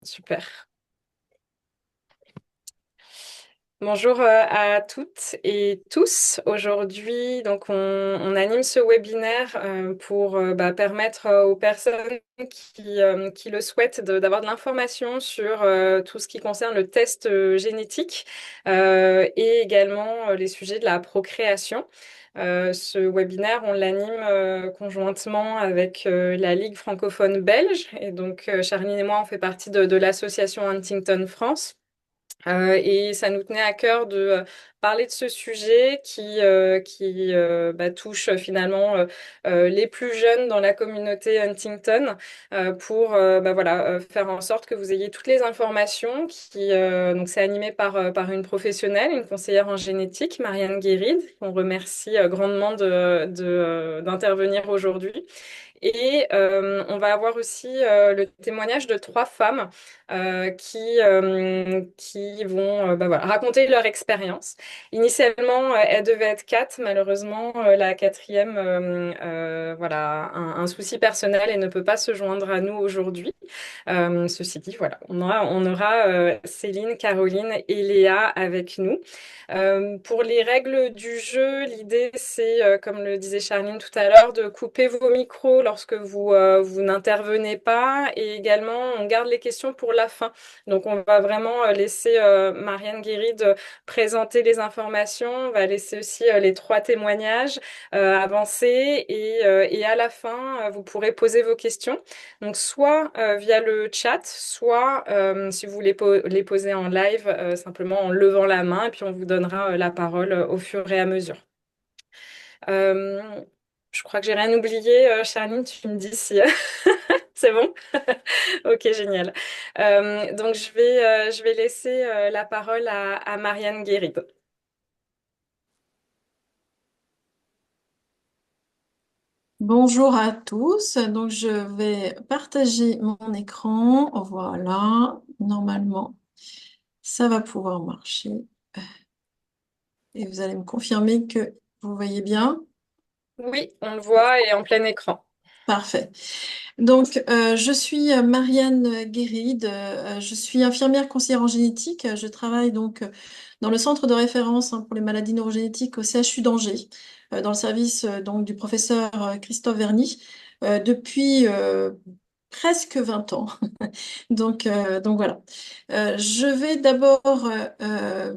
Super. Bonjour à toutes et tous. Aujourd'hui, on anime ce webinaire pour permettre aux personnes qui le souhaitent d'avoir de l'information sur tout ce qui concerne le test génétique et également les sujets de la procréation. Ce webinaire, on l'anime conjointement avec la Ligue francophone belge. Et donc, Charline et moi, on fait partie de l'association Huntington France. Et ça nous tenait à cœur de parler de ce sujet qui touche finalement les plus jeunes dans la communauté Huntington pour faire en sorte que vous ayez toutes les informations. Donc c'est animé par une professionnelle, une conseillère en génétique, Marianne Guéride, qu'on remercie grandement d'intervenir aujourd'hui. Et on va avoir aussi le témoignage de trois femmes qui vont raconter leur expérience. Initialement, elles devaient être quatre. Malheureusement, la quatrième a un souci personnel et ne peut pas se joindre à nous aujourd'hui. Ceci dit, voilà, on aura Céline, Caroline et Léa avec nous. Pour les règles du jeu, l'idée c'est, comme le disait Charline tout à l'heure, de couper vos micros lorsque vous n'intervenez pas et également on garde les questions pour la fin. Donc on va vraiment laisser Marianne Guéride présenter les informations, on va laisser aussi les trois témoignages avancer et à la fin vous pourrez poser vos questions. Donc soit via le chat, soit si vous les posez en live, simplement en levant la main et puis on vous donnera la parole au fur et à mesure. Euh, je crois que j'ai rien oublié. Charline, tu me dis si c'est bon? Ok, génial. Donc je vais laisser la parole à Marianne Guéride. Bonjour à tous. Donc, je vais partager mon écran. Voilà. Normalement, ça va pouvoir marcher. Et vous allez me confirmer que vous voyez bien. Oui, on le voit et en plein écran. Parfait. Donc, je suis Marianne Guéride. Je suis infirmière conseillère en génétique. Je travaille donc dans le centre de référence pour les maladies neurogénétiques au CHU d'Angers, dans le service donc du professeur Christophe Verny, depuis presque 20 ans. Donc voilà. Je vais d'abord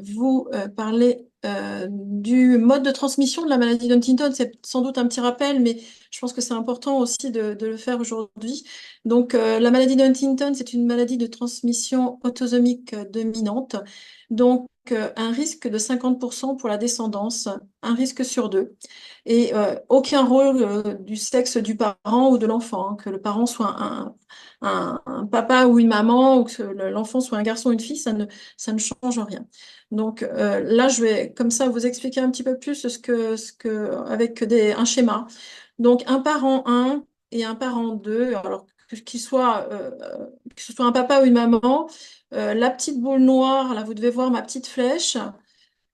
vous parler du mode de transmission de la maladie d'Huntington. C'est sans doute un petit rappel, mais je pense que c'est important aussi de le faire aujourd'hui. Donc, la maladie d'Huntington, c'est une maladie de transmission autosomique dominante. Donc, un risque de 50% pour la descendance, un risque sur deux. Et aucun rôle du sexe du parent ou de l'enfant, hein, que le parent soit un papa ou une maman, ou que l'enfant soit un garçon ou une fille, ça ne change rien. Donc là, je vais comme ça vous expliquer un petit peu plus avec un schéma. Donc un parent un et un parent 2, alors que ce soit un papa ou une maman, la petite boule noire, là vous devez voir ma petite flèche,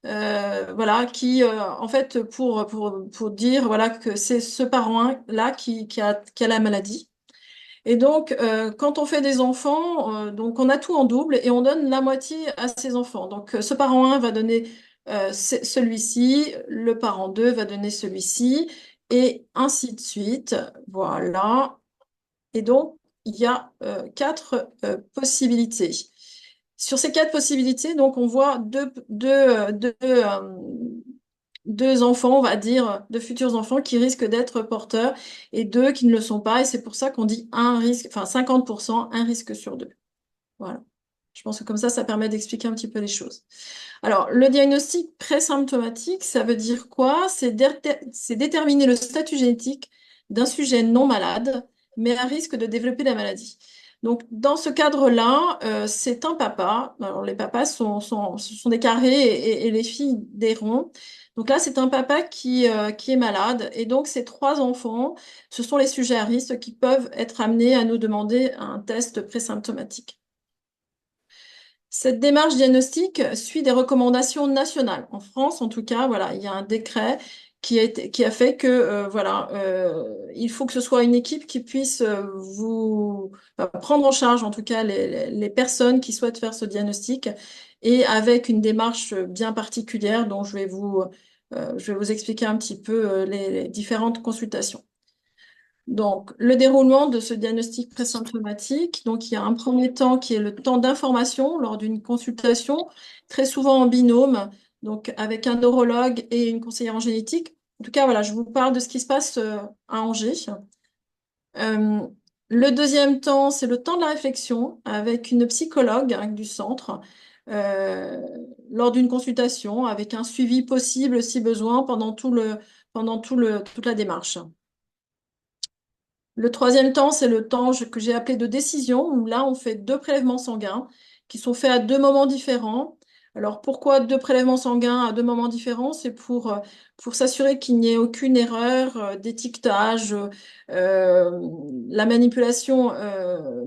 voilà, qui en fait pour dire voilà que c'est ce parent là qui a la maladie. Et donc, quand on fait des enfants, donc on a tout en double et on donne la moitié à ses enfants. Donc, ce parent un va donner celui-ci, le parent 2 va donner celui-ci, et ainsi de suite. Voilà. Et donc, il y a quatre possibilités. Sur ces quatre possibilités, donc, on voit deux enfants, on va dire, deux futurs enfants qui risquent d'être porteurs et deux qui ne le sont pas. Et c'est pour ça qu'on dit un risque, enfin 50%, un risque sur deux. Voilà. Je pense que comme ça permet d'expliquer un petit peu les choses. Alors, le diagnostic présymptomatique, ça veut dire quoi? C'est déterminer le statut génétique d'un sujet non malade, mais à risque de développer la maladie. Donc, dans ce cadre-là, c'est un papa. Alors, les papas ce sont des carrés et les filles des ronds. Donc là, c'est un papa qui est malade. Et donc, ces trois enfants, ce sont les sujets à risque qui peuvent être amenés à nous demander un test présymptomatique. Cette démarche diagnostique suit des recommandations nationales. En France, en tout cas, voilà, il y a un décret qui a fait que voilà, il faut que ce soit une équipe qui puisse vous prendre en charge, en tout cas, les personnes qui souhaitent faire ce diagnostic et avec une démarche bien particulière dont je vais vous expliquer un petit peu les différentes consultations. Donc, le déroulement de ce diagnostic présymptomatique, donc il y a un premier temps qui est le temps d'information lors d'une consultation, très souvent en binôme, donc avec un neurologue et une conseillère en génétique. En tout cas, voilà, je vous parle de ce qui se passe à Angers. Euh, le deuxième temps, c'est le temps de la réflexion avec une psychologue du centre euh, lors d'une consultation avec un suivi possible si besoin toute la démarche. Le troisième temps, c'est le temps que j'ai appelé de décision, où là, on fait deux prélèvements sanguins qui sont faits à deux moments différents. Alors, pourquoi deux prélèvements sanguins à deux moments différents? C'est pour s'assurer qu'il n'y ait aucune erreur d'étiquetage, la manipulation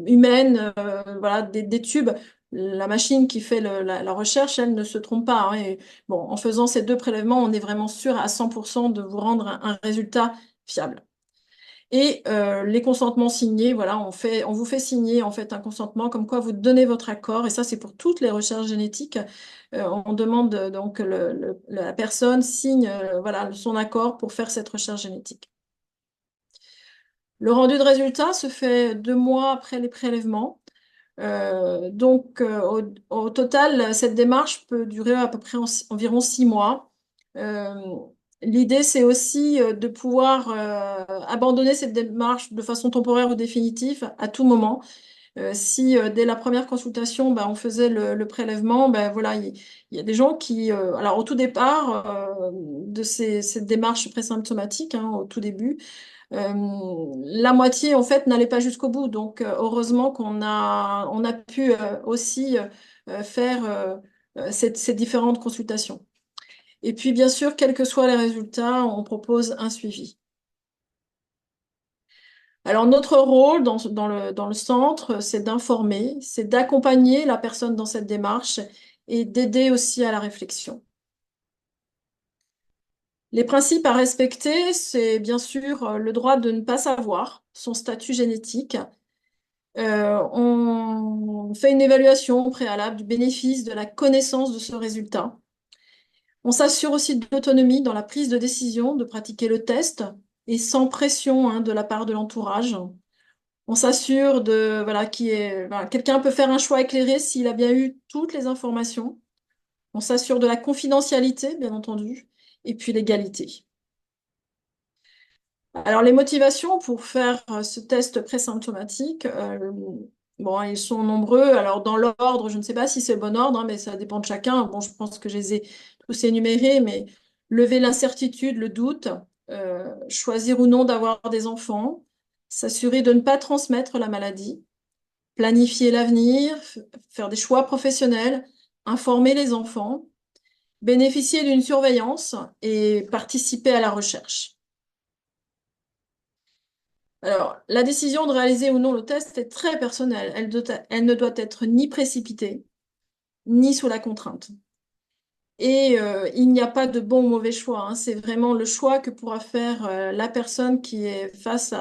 humaine, voilà, des tubes. La machine qui fait la recherche, elle ne se trompe pas, hein. Et bon, en faisant ces deux prélèvements, on est vraiment sûr à 100% de vous rendre un résultat fiable. Et les consentements signés, voilà, on vous fait signer en fait un consentement comme quoi vous donnez votre accord. Et ça, c'est pour toutes les recherches génétiques. On demande donc que la personne signe voilà, son accord pour faire cette recherche génétique. Le rendu de résultat se fait 2 mois après les prélèvements. Au total, cette démarche peut durer à peu près environ 6 mois. Euh, L'idée, c'est aussi de pouvoir abandonner cette démarche de façon temporaire ou définitive à tout moment. Si dès la première consultation, on faisait le prélèvement, voilà, il y a des gens qui, alors au tout départ de cette démarche présymptomatique, hein, au tout début, la moitié, en fait, n'allait pas jusqu'au bout. Donc, heureusement on a pu aussi faire ces différentes consultations. Et puis, bien sûr, quels que soient les résultats, on propose un suivi. Alors, notre rôle dans le centre, c'est d'informer, c'est d'accompagner la personne dans cette démarche et d'aider aussi à la réflexion. Les principes à respecter, c'est bien sûr le droit de ne pas savoir son statut génétique. On fait une évaluation préalable du bénéfice de la connaissance de ce résultat. On s'assure aussi de l'autonomie dans la prise de décision, de pratiquer le test et sans pression hein, de la part de l'entourage. On s'assure de voilà, voilà, quelqu'un peut faire un choix éclairé s'il a bien eu toutes les informations. On s'assure de la confidentialité, bien entendu, et puis l'égalité. Alors, les motivations pour faire ce test présymptomatique, bon, ils sont nombreux. Alors, dans l'ordre, je ne sais pas si c'est le bon ordre, hein, mais ça dépend de chacun. Bon, je pense que je les ai tous énumérés, mais lever l'incertitude, le doute, choisir ou non d'avoir des enfants, s'assurer de ne pas transmettre la maladie, planifier l'avenir, faire des choix professionnels, informer les enfants, bénéficier d'une surveillance et participer à la recherche. Alors, la décision de réaliser ou non le test est très personnelle. Elle ne doit être ni précipitée, ni sous la contrainte. Et il n'y a pas de bon ou mauvais choix, hein. C'est vraiment le choix que pourra faire la personne qui est face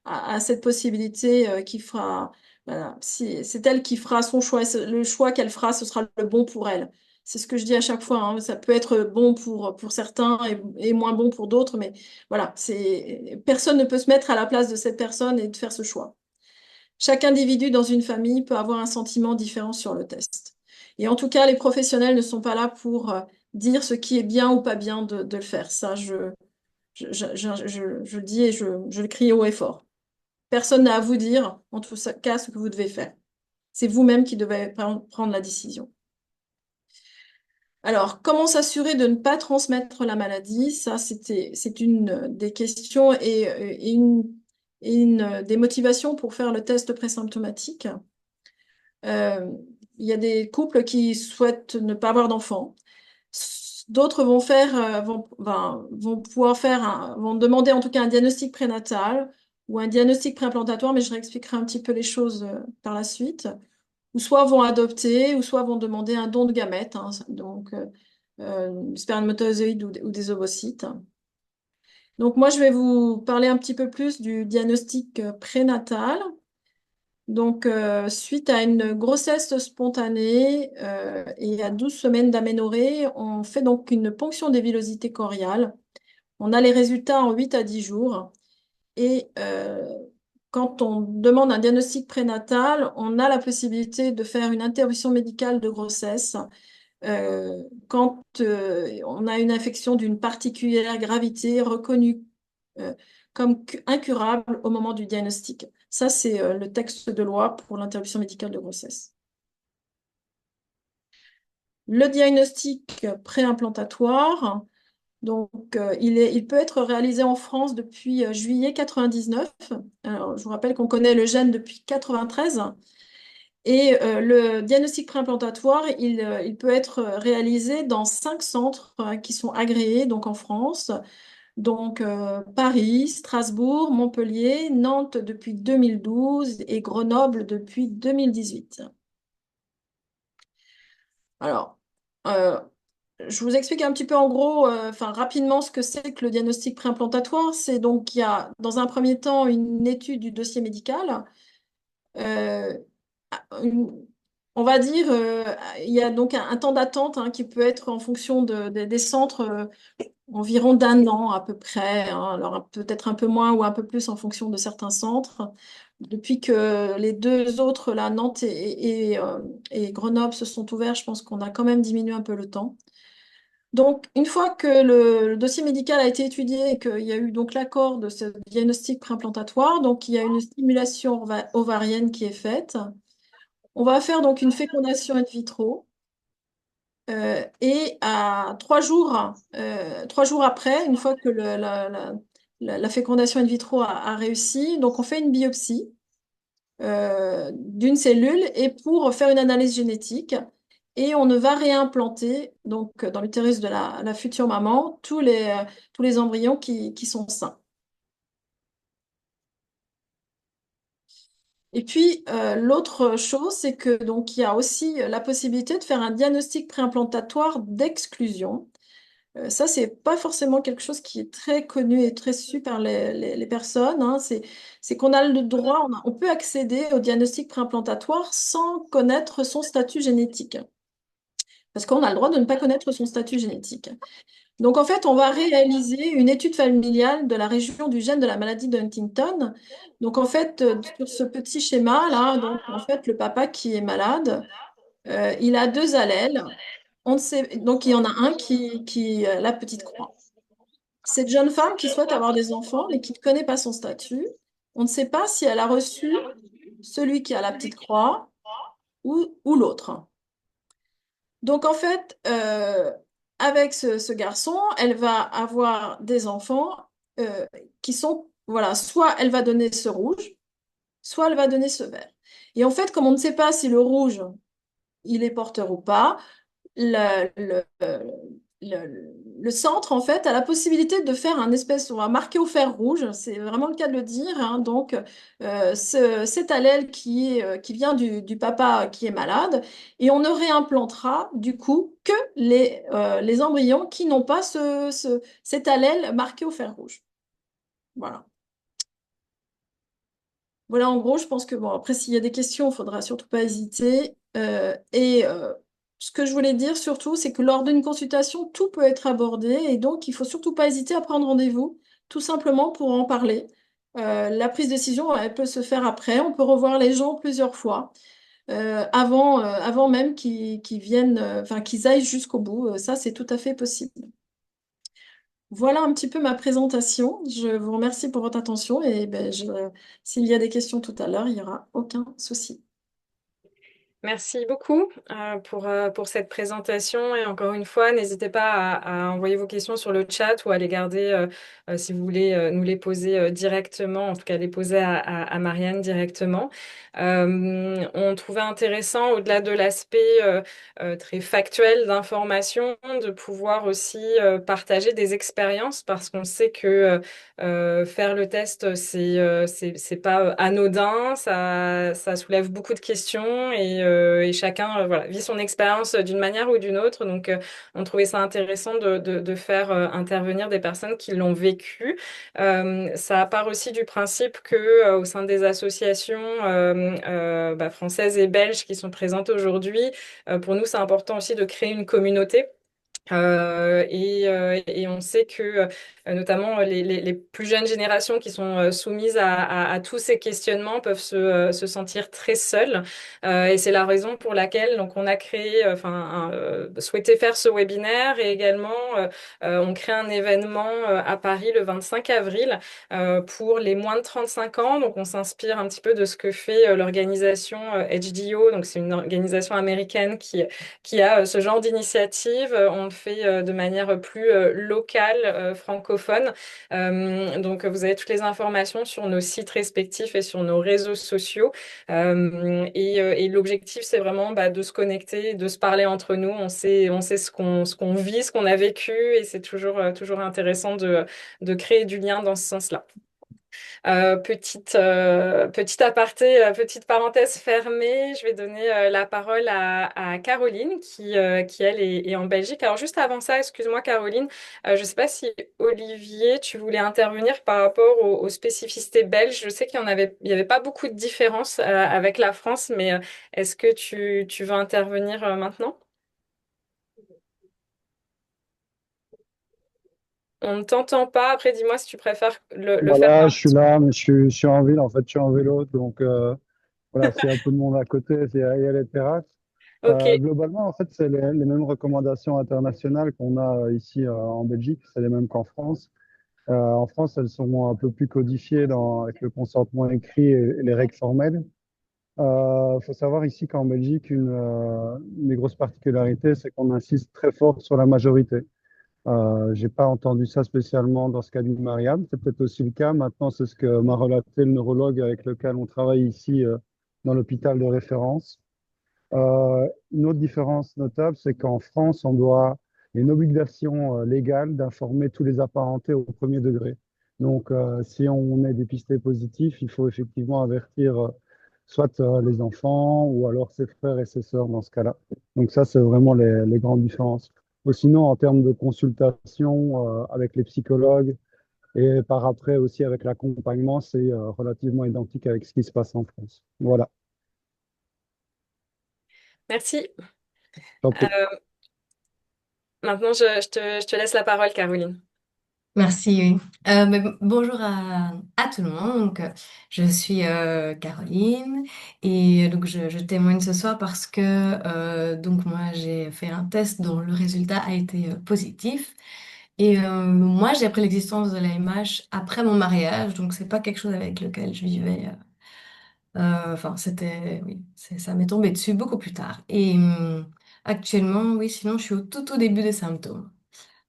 à cette possibilité qui fera. Voilà, c'est elle qui fera son choix. Le choix qu'elle fera, ce sera le bon pour elle. C'est ce que je dis à chaque fois, hein. Ça peut être bon pour certains et moins bon pour d'autres, mais voilà, personne ne peut se mettre à la place de cette personne et de faire ce choix. Chaque individu dans une famille peut avoir un sentiment différent sur le test. Et en tout cas, les professionnels ne sont pas là pour dire ce qui est bien ou pas bien de le faire. Ça, je le dis et je le crie haut et fort. Personne n'a à vous dire, en tout cas, ce que vous devez faire. C'est vous-même qui devez prendre la décision. Alors, comment s'assurer de ne pas transmettre la maladie? Ça, c'est une des questions et une des motivations pour faire le test présymptomatique. Euh, il y a des couples qui souhaitent ne pas avoir d'enfants. D'autres vont pouvoir vont demander en tout cas un diagnostic prénatal ou un diagnostic préimplantatoire, mais je réexpliquerai un petit peu les choses par la suite. Ou soit vont adopter, ou soit vont demander un don de gamètes, hein, donc spermatozoïdes ou des ovocytes. Donc moi, je vais vous parler un petit peu plus du diagnostic prénatal. Donc, suite à une grossesse spontanée et à 12 semaines d'aménorrhée, on fait donc une ponction des villosités choriales. On a les résultats en 8 à 10 jours. Et quand on demande un diagnostic prénatal, on a la possibilité de faire une interruption médicale de grossesse quand on a une infection d'une particulière gravité reconnue euh, comme incurable au moment du diagnostic. Ça, c'est le texte de loi pour l'interruption médicale de grossesse. Le diagnostic préimplantatoire, donc, il peut être réalisé en France depuis juillet 99. Alors, je vous rappelle qu'on connaît le gène depuis 93. Et le diagnostic préimplantatoire, il peut être réalisé dans 5 centres qui sont agréés, donc en France. Donc, Paris, Strasbourg, Montpellier, Nantes depuis 2012 et Grenoble depuis 2018. Alors, euh, je vous explique un petit peu en gros, enfin rapidement ce que c'est que le diagnostic préimplantatoire. C'est donc il y a dans un premier temps une étude du dossier médical. Euh, une- on va dire, il y a donc un temps d'attente hein, qui peut être en fonction des centres environ d'1 an à peu près. Hein. Alors peut-être un peu moins ou un peu plus en fonction de certains centres. Depuis que les deux autres, là, Nantes et Grenoble, se sont ouverts, je pense qu'on a quand même diminué un peu le temps. Donc, une fois que le dossier médical a été étudié et qu'il y a eu donc l'accord de ce diagnostic préimplantatoire, donc il y a une stimulation ovarienne qui est faite. On va faire donc une fécondation in vitro et à 3 jours après, une fois que la fécondation in vitro a réussi, donc on fait une biopsie d'une cellule et pour faire une analyse génétique. Et on ne va réimplanter donc dans l'utérus de la future maman tous les embryons qui sont sains. Et puis l'autre chose, c'est que donc il y a aussi la possibilité de faire un diagnostic préimplantatoire d'exclusion. Ça, c'est pas forcément quelque chose qui est très connu et très su par les personnes. Hein. C'est qu'on a le droit, on peut accéder au diagnostic préimplantatoire sans connaître son statut génétique. Parce qu'on a le droit de ne pas connaître son statut génétique. Donc, en fait, on va réaliser une étude familiale de la région du gène de la maladie de Huntington. Donc, en fait, sur ce petit schéma-là, donc, en fait, le papa qui est malade, il a deux allèles. On ne sait, donc, il y en a un qui la petite croix. Cette jeune femme qui souhaite avoir des enfants, mais qui ne connaît pas son statut, on ne sait pas si elle a reçu celui qui a la petite croix ou l'autre. Donc en fait, avec ce garçon, elle va avoir des enfants qui sont, voilà, soit elle va donner ce rouge, soit elle va donner ce vert. Et en fait, comme on ne sait pas si le rouge, il est porteur ou pas, le centre, en fait, a la possibilité de faire un espèce, on va marquer au fer rouge, c'est vraiment le cas de le dire. Hein. Donc, cet allèle qui vient du papa qui est malade, et on ne réimplantera du coup que les embryons qui n'ont pas cet allèle marqué au fer rouge. Voilà. Voilà, en gros, je pense que, bon, après, s'il y a des questions, il ne faudra surtout pas hésiter. Ce que je voulais dire surtout, c'est que lors d'une consultation, tout peut être abordé et donc il faut surtout pas hésiter à prendre rendez-vous, tout simplement pour en parler. La prise de décision, elle peut se faire après. On peut revoir les gens plusieurs fois avant même qu'ils viennent, enfin qu'ils aillent jusqu'au bout. Ça, c'est tout à fait possible. Voilà un petit peu ma présentation. Je vous remercie pour votre attention et ben, s'il y a des questions tout à l'heure, il n'y aura aucun souci. Merci beaucoup pour cette présentation et encore une fois, n'hésitez pas à envoyer vos questions sur le chat ou à les garder si vous voulez nous les poser directement, en tout cas les poser à Marianne directement. On trouvait intéressant, au-delà de l'aspect très factuel d'information, de pouvoir aussi partager des expériences parce qu'on sait que faire le test, c'est pas anodin, ça soulève beaucoup de questions et et chacun voilà, vit son expérience d'une manière ou d'une autre. Donc, on trouvait ça intéressant de faire intervenir des personnes qui l'ont vécu. Ça part aussi du principe que au sein des associations françaises et belges qui sont présentes aujourd'hui, pour nous, c'est important aussi de créer une communauté. Et on sait que notamment les plus jeunes générations qui sont soumises à tous ces questionnements peuvent se sentir très seules. Et c'est la raison pour laquelle donc on a créé, souhaité faire ce webinaire et également on crée un événement à Paris le 25 avril pour les moins de 35 ans. Donc on s'inspire un petit peu de ce que fait l'organisation HDO. Donc c'est une organisation américaine qui a ce genre d'initiative. On le fait de manière plus locale, francophone. Donc, vous avez toutes les informations sur nos sites respectifs et sur nos réseaux sociaux. Et l'objectif, c'est vraiment de se connecter, de se parler entre nous. On sait ce qu'on vit, ce qu'on a vécu, et c'est toujours intéressant de créer du lien dans ce sens-là. Petite aparté, petite parenthèse fermée, je vais donner la parole à Caroline qui elle, est en Belgique. Alors, juste avant ça, excuse-moi, Caroline, je ne sais pas si Olivier, tu voulais intervenir par rapport aux spécificités belges. Je sais il y avait pas beaucoup de différences avec la France, mais est-ce que tu veux intervenir maintenant? On ne t'entend pas. Après, dis-moi si tu préfères le faire Voilà, par... je suis là, mais je suis en ville, en fait, je suis en vélo, donc voilà, s'il y a un peu de monde à côté, il y a les terrasses. Ok. Globalement, en fait, c'est les mêmes recommandations internationales qu'on a ici en Belgique, c'est les mêmes qu'en France. En France, elles sont un peu plus codifiées avec le consentement écrit et les règles formelles. Il faut savoir ici qu'en Belgique, une des grosses particularités, c'est qu'on insiste très fort sur la majorité. J'ai pas entendu ça spécialement dans ce cas du Marianne. C'est peut-être aussi le cas. Maintenant, c'est ce que m'a relaté le neurologue avec lequel on travaille ici dans l'hôpital de référence. Une autre différence notable, c'est qu'en France, il y a une obligation légale d'informer tous les apparentés au premier degré. Donc, si on est dépisté positif, il faut effectivement avertir soit les enfants ou alors ses frères et ses sœurs dans ce cas-là. Donc ça, c'est vraiment les grandes différences. Ou sinon, en termes de consultation avec les psychologues et par après aussi avec l'accompagnement, c'est relativement identique avec ce qui se passe en France. Voilà, Merci. tant pis. Maintenant, je te laisse la parole, Caroline. Merci, oui. Bonjour à tout le monde. Je suis Caroline et donc je témoigne ce soir parce que donc moi j'ai fait un test dont le résultat a été positif et moi j'ai appris l'existence de l'AMH après mon mariage, donc c'est pas quelque chose avec lequel je vivais. Enfin c'était oui, ça m'est tombé dessus beaucoup plus tard et actuellement oui sinon je suis au tout début des symptômes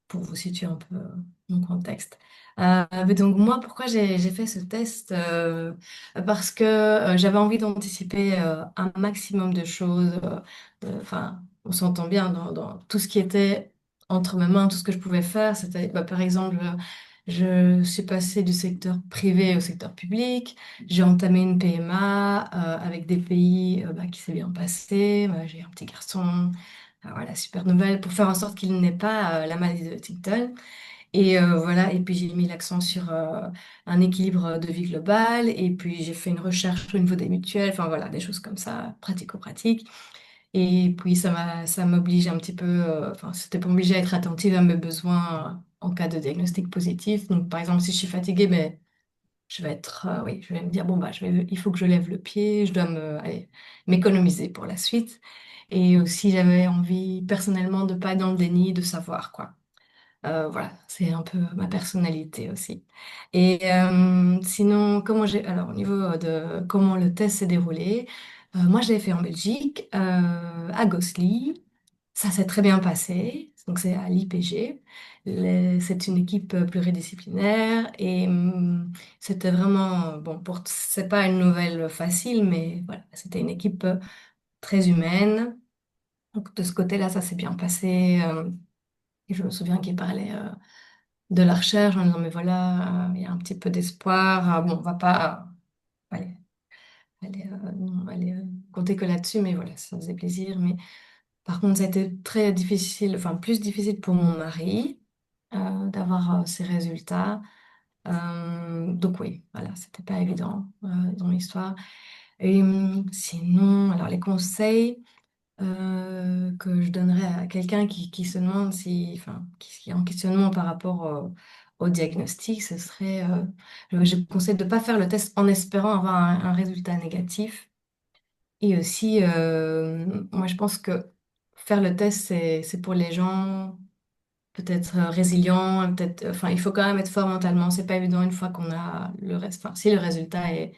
pour vous situer un peu mon contexte. Mais donc moi, pourquoi j'ai fait ce test? Parce que j'avais envie d'anticiper un maximum de choses. Enfin, on s'entend bien dans tout ce qui était entre mes mains, tout ce que je pouvais faire. C'était, par exemple, je suis passée du secteur privé au secteur public. J'ai entamé une PMA avec des pays qui s'est bien passé. J'ai un petit garçon. Voilà, super nouvelle pour faire en sorte qu'il n'ait pas la maladie de Huntington. Et voilà, et puis j'ai mis l'accent sur un équilibre de vie global. Et puis j'ai fait une recherche au niveau des mutuelles. Enfin voilà, des choses comme ça, pratico-pratiques. Et puis ça m'oblige un petit peu, enfin c'était pour m'obliger à être attentive à mes besoins en cas de diagnostic positif. Donc par exemple, si je suis fatiguée, ben, je vais être, oui, je vais me dire, bon, bah, il faut que je lève le pied, je dois allez, m'économiser pour la suite. Et aussi, j'avais envie personnellement de pas être dans le déni, de savoir, quoi. Voilà, c'est un peu ma personnalité aussi. Et sinon, alors, au niveau de comment le test s'est déroulé, moi, je l'ai fait en Belgique, à Gosselies. Ça s'est très bien passé. Donc, c'est à l'IPG. C'est une équipe pluridisciplinaire et c'était vraiment, bon, c'est pas une nouvelle facile, mais voilà, c'était une équipe très humaine. Donc, de ce côté-là, ça s'est bien passé. Et je me souviens qu'il parlait de la recherche en disant, mais voilà, il y a un petit peu d'espoir. Bon, on va pas, allez, non, allez, compter que là-dessus, mais voilà, ça faisait plaisir. Mais par contre, ça a été très difficile, enfin plus difficile pour mon mari d'avoir ces résultats. Donc oui, voilà, c'était pas évident dans l'histoire. Et sinon, alors les conseils que je donnerais à quelqu'un qui se demande si, enfin, qui est en questionnement par rapport au diagnostic, ce serait, je conseille de ne pas faire le test en espérant avoir un résultat négatif. Et aussi, moi je pense que faire le test, c'est pour les gens peut-être résilients, peut-être, enfin, il faut quand même être fort mentalement. C'est pas évident une fois qu'on a le reste. Enfin, si le résultat est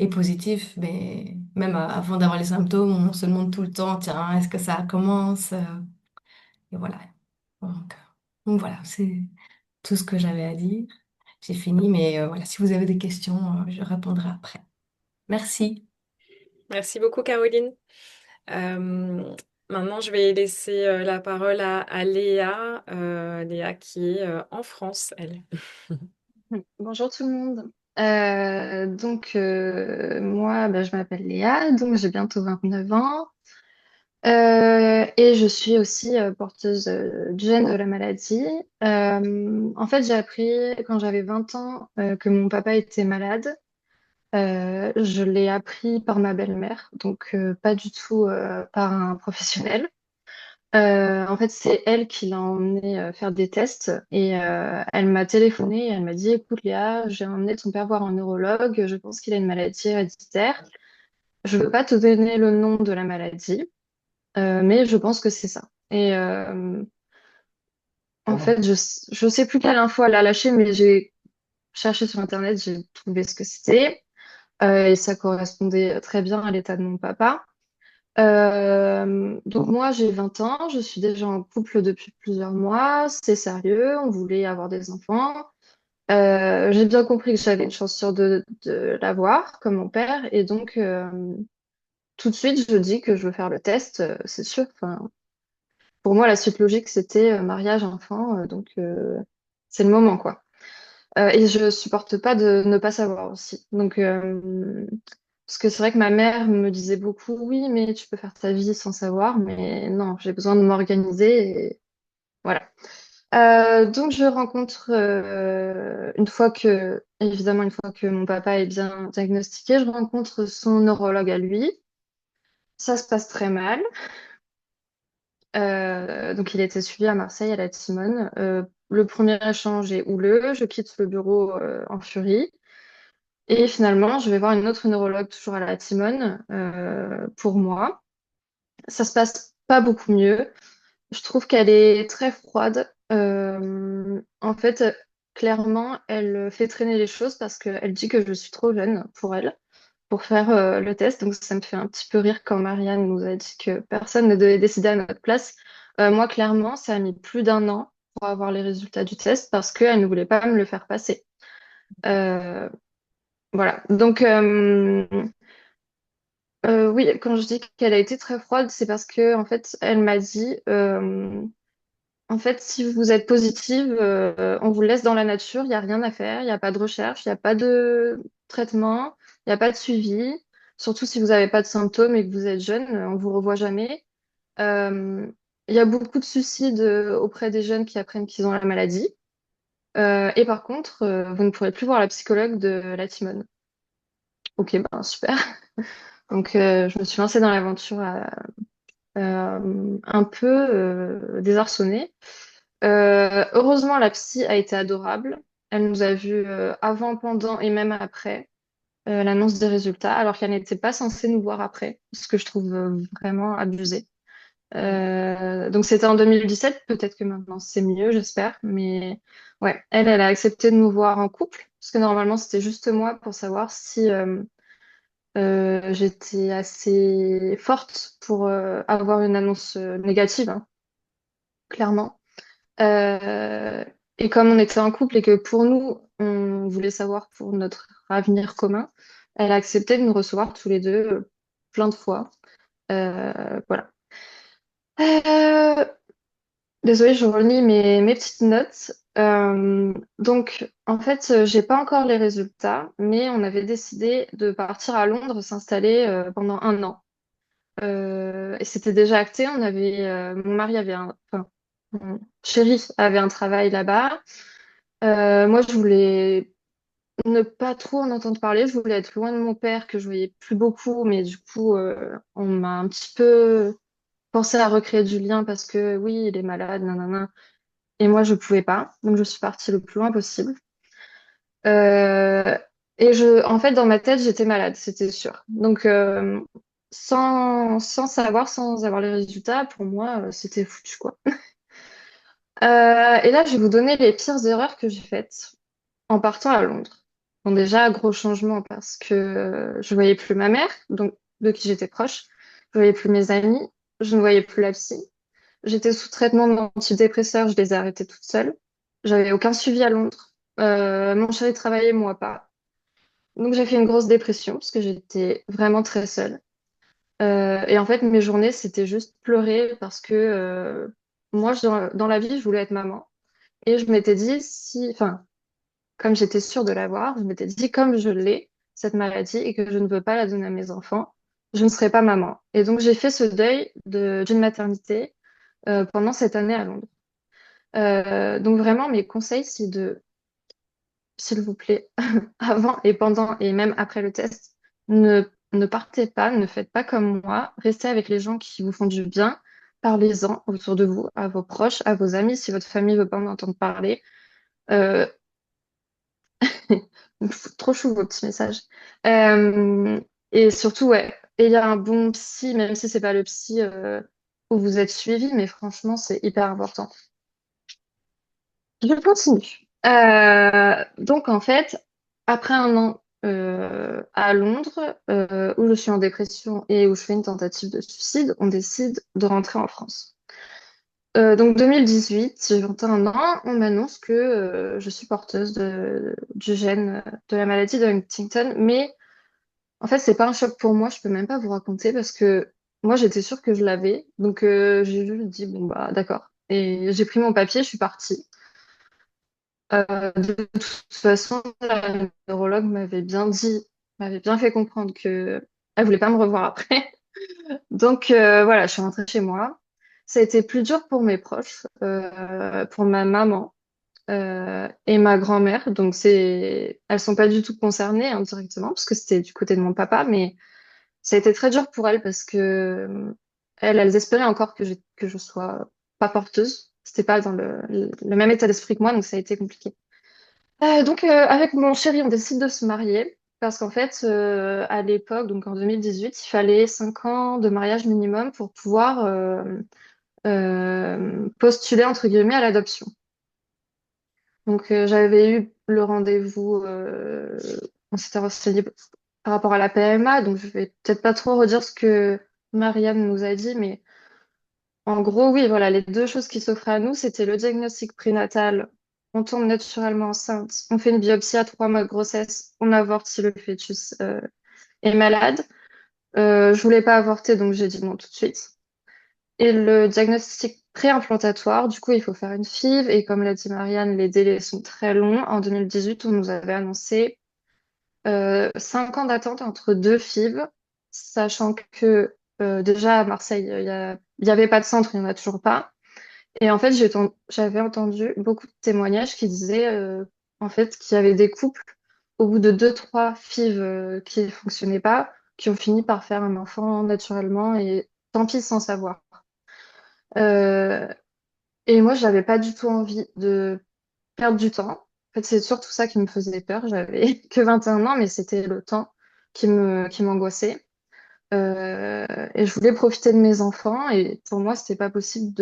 positif, mais même avant d'avoir les symptômes, on se demande tout le temps, tiens, est-ce que ça commence? Et voilà. Donc, donc voilà, c'est tout ce que j'avais à dire. J'ai fini, mais voilà, si vous avez des questions, je répondrai après. Merci. Merci beaucoup, Caroline. Euh, Maintenant, je vais laisser la parole à Léa, Léa qui est en France, elle. Bonjour tout le monde. Moi, je m'appelle Léa, donc j'ai bientôt 29 ans. Et je suis aussi porteuse du gène de la maladie. En fait, j'ai appris quand j'avais 20 ans que mon papa était malade. Je l'ai appris par ma belle-mère, donc pas du tout par un professionnel. En fait, c'est elle qui l'a emmené faire des tests et elle m'a téléphoné et elle m'a dit, écoute Léa, j'ai emmené ton père voir un neurologue, je pense qu'il a une maladie héréditaire. Je veux pas te donner le nom de la maladie, mais je pense que c'est ça. Et en fait, je sais plus quelle info elle a lâché, mais j'ai cherché sur Internet, j'ai trouvé ce que c'était et ça correspondait très bien à l'état de mon papa. Donc moi j'ai 20 ans, je suis déjà en couple depuis plusieurs mois, c'est sérieux, on voulait avoir des enfants. J'ai bien compris que j'avais une chance sur deux de l'avoir, comme mon père, et donc tout de suite je dis que je veux faire le test, c'est sûr. Enfin, pour moi la suite logique c'était mariage, enfant, c'est le moment quoi. Et je supporte pas de ne pas savoir aussi. Donc parce que c'est vrai que ma mère me disait beaucoup, oui, mais tu peux faire ta vie sans savoir, mais non, j'ai besoin de m'organiser et voilà. Donc je rencontre évidemment une fois que mon papa est bien diagnostiqué, je rencontre son neurologue à lui. Ça se passe très mal. Donc il était suivi à Marseille à la Timone. Le premier échange est houleux, je quitte le bureau en furie. Et finalement, je vais voir une autre neurologue toujours à la Timone pour moi. Ça se passe pas beaucoup mieux. Je trouve qu'elle est très froide. En fait, clairement, elle fait traîner les choses parce qu'elle dit que je suis trop jeune pour elle, pour faire le test. Donc ça me fait un petit peu rire quand Marianne nous a dit que personne ne devait décider à notre place. Moi, clairement, ça a mis plus d'un an pour avoir les résultats du test parce qu'elle ne voulait pas me le faire passer. Euh, voilà. Donc, oui, quand je dis qu'elle a été très froide, c'est parce que en fait, elle m'a dit, en fait, si vous êtes positive, on vous laisse dans la nature, il n'y a rien à faire, il n'y a pas de recherche, il n'y a pas de traitement, il n'y a pas de suivi. Surtout si vous n'avez pas de symptômes et que vous êtes jeune, on vous revoit jamais. Euh, il y a beaucoup de suicides auprès des jeunes qui apprennent qu'ils ont la maladie. Et par contre, vous ne pourrez plus voir la psychologue de la Timone. Ok, ben super. Donc, je me suis lancée dans l'aventure un peu désarçonnée. Heureusement, la psy a été adorable. Elle nous a vus avant, pendant et même après l'annonce des résultats, alors qu'elle n'était pas censée nous voir après, ce que je trouve vraiment abusé. Donc c'était en 2017, peut-être que maintenant c'est mieux, j'espère. Mais ouais, elle a accepté de nous voir en couple, parce que normalement c'était juste moi pour savoir si j'étais assez forte pour avoir une annonce négative, hein, clairement. Euh, et comme on était en couple et que pour nous, on voulait savoir pour notre avenir commun, elle a accepté de nous recevoir tous les deux plein de fois. Voilà. Euh, Désolée, je relis mes petites notes. En fait, j'ai pas encore les résultats, mais on avait décidé de partir à Londres, s'installer pendant un an. Et c'était déjà acté. Mon mari enfin, mon chéri avait un travail là-bas. Moi, je voulais ne pas trop en entendre parler. Je voulais être loin de mon père, que je voyais plus beaucoup, mais du coup, on m'a un petit peu forcé à recréer du lien parce que oui, il est malade, nanana. Et moi, je pouvais pas. Donc, je suis partie le plus loin possible. Euh, en fait, dans ma tête, j'étais malade, c'était sûr. Donc, sans savoir, sans avoir les résultats, pour moi, c'était foutu, quoi. Et là, je vais vous donner les pires erreurs que j'ai faites en partant à Londres. Bon, déjà, gros changement parce que je voyais plus ma mère, donc de qui j'étais proche. Je voyais plus mes amis. Je ne voyais plus la psy. J'étais sous traitement d'antidépresseurs, je les ai arrêtés toute seule. J'avais aucun suivi à Londres. Mon chéri travaillait, moi pas. Donc j'ai fait une grosse dépression parce que j'étais vraiment très seule. Et en fait, mes journées, c'était juste pleurer parce que moi, dans la vie, je voulais être maman. Et je m'étais dit, enfin, comme j'étais sûre de l'avoir, je m'étais dit, comme je l'ai, cette maladie, et que je ne veux pas la donner à mes enfants, je ne serai pas maman. Et donc j'ai fait ce deuil d'une maternité pendant cette année à Londres. Donc vraiment, mes conseils, c'est s'il vous plaît, avant et pendant et même après le test, ne partez pas, ne faites pas comme moi, restez avec les gens qui vous font du bien, parlez-en autour de vous, à vos proches, à vos amis, si votre famille veut pas en entendre parler. Euh, Trop chou vos petits messages. Euh, et surtout, ouais, ayez un bon psy, même si c'est pas le psy où vous êtes suivi, mais franchement, c'est hyper important. Je continue. Donc en fait, après un an à Londres, où je suis en dépression et où je fais une tentative de suicide, on décide de rentrer en France. Donc 2018, j'ai 21 ans, on m'annonce que je suis porteuse du gène de la maladie de Huntington, mais en fait c'est pas un choc pour moi, je peux même pas vous raconter parce que moi j'étais sûre que je l'avais, donc j'ai juste dit bon bah d'accord, et j'ai pris mon papier, je suis partie. De toute façon, la neurologue m'avait bien fait comprendre que elle voulait pas me revoir après. Donc voilà, je suis rentrée chez moi. Ça a été plus dur pour mes proches, pour ma maman et ma grand-mère. Donc elles sont pas du tout concernées hein, directement parce que c'était du côté de mon papa, mais ça a été très dur pour elles parce que elles espéraient encore que je sois pas porteuse. C'était pas dans le même état d'esprit que moi, donc ça a été compliqué. Donc, avec mon chéri, on décide de se marier parce qu'en fait, à l'époque, donc en 2018, il fallait 5 ans de mariage minimum pour pouvoir postuler, entre guillemets, à l'adoption. Donc, j'avais eu le rendez-vous, on s'était renseigné par rapport à la PMA, donc je vais peut-être pas trop redire ce que Marianne nous a dit, mais en gros, oui, voilà, les deux choses qui s'offraient à nous, c'était le diagnostic prénatal. On tombe naturellement enceinte, on fait une biopsie à 3 mois de grossesse, on avorte si le fœtus est malade. Je voulais pas avorter, donc j'ai dit non tout de suite. Et le diagnostic préimplantatoire, du coup, il faut faire une FIV, et comme l'a dit Marianne, les délais sont très longs. En 2018, on nous avait annoncé 5 ans d'attente entre deux FIV, sachant que déjà à Marseille, il y avait pas de centre, il n'y en a toujours pas. Et en fait, j'avais entendu beaucoup de témoignages qui disaient en fait qu'il y avait des couples au bout de deux, trois FIV qui ne fonctionnaient pas, qui ont fini par faire un enfant naturellement et tant pis sans savoir. Euh, et moi, j'avais pas du tout envie de perdre du temps. En fait, c'est surtout ça qui me faisait peur. J'avais que 21 ans, mais c'était le temps qui m'angoissait. Et je voulais profiter de mes enfants et pour moi, c'était pas possible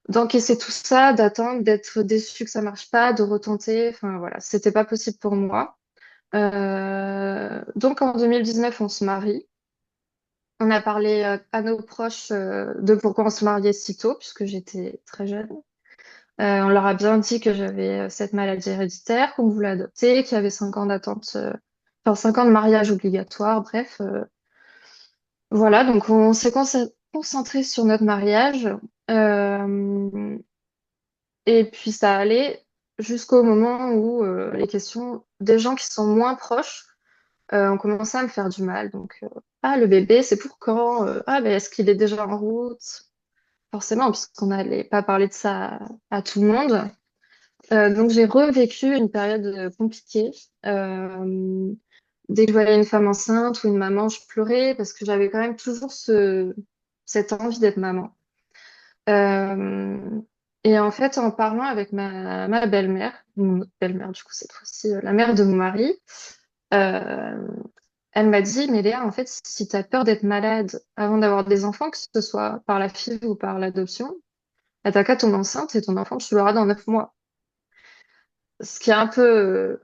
d'encaisser tout ça, d'attendre, d'être déçu que ça marche pas, de retenter. Enfin voilà, c'était pas possible pour moi. Donc en 2019, on se marie. On a parlé à nos proches de pourquoi on se mariait si tôt, puisque j'étais très jeune. On leur a bien dit que j'avais cette maladie héréditaire, qu'on voulait adopter, qu'il y avait 5 ans d'attente, enfin 5 ans de mariage obligatoire, bref. Voilà, donc on s'est concentré sur notre mariage. Euh, Et puis ça allait jusqu'au moment où les questions des gens qui sont moins proches On commençait à me faire du mal. Donc, ah, le bébé, c'est pour quand? Ah, ben, est-ce qu'il est déjà en route? Forcément, puisqu'on n'allait pas parler de ça à tout le monde. Donc, j'ai revécu une période compliquée. Euh, Dès que je voyais une femme enceinte ou une maman, je pleurais parce que j'avais quand même toujours cette envie d'être maman. Euh, et en fait, en parlant avec ma belle-mère, mon belle-mère du coup cette fois-ci, la mère de mon mari, euh, elle m'a dit, mais Léa, en fait, si tu as peur d'être malade avant d'avoir des enfants, que ce soit par la FIV ou par l'adoption, bah, t'as qu'à tomber enceinte et ton enfant, tu l'auras dans 9 mois. Ce qui est un peu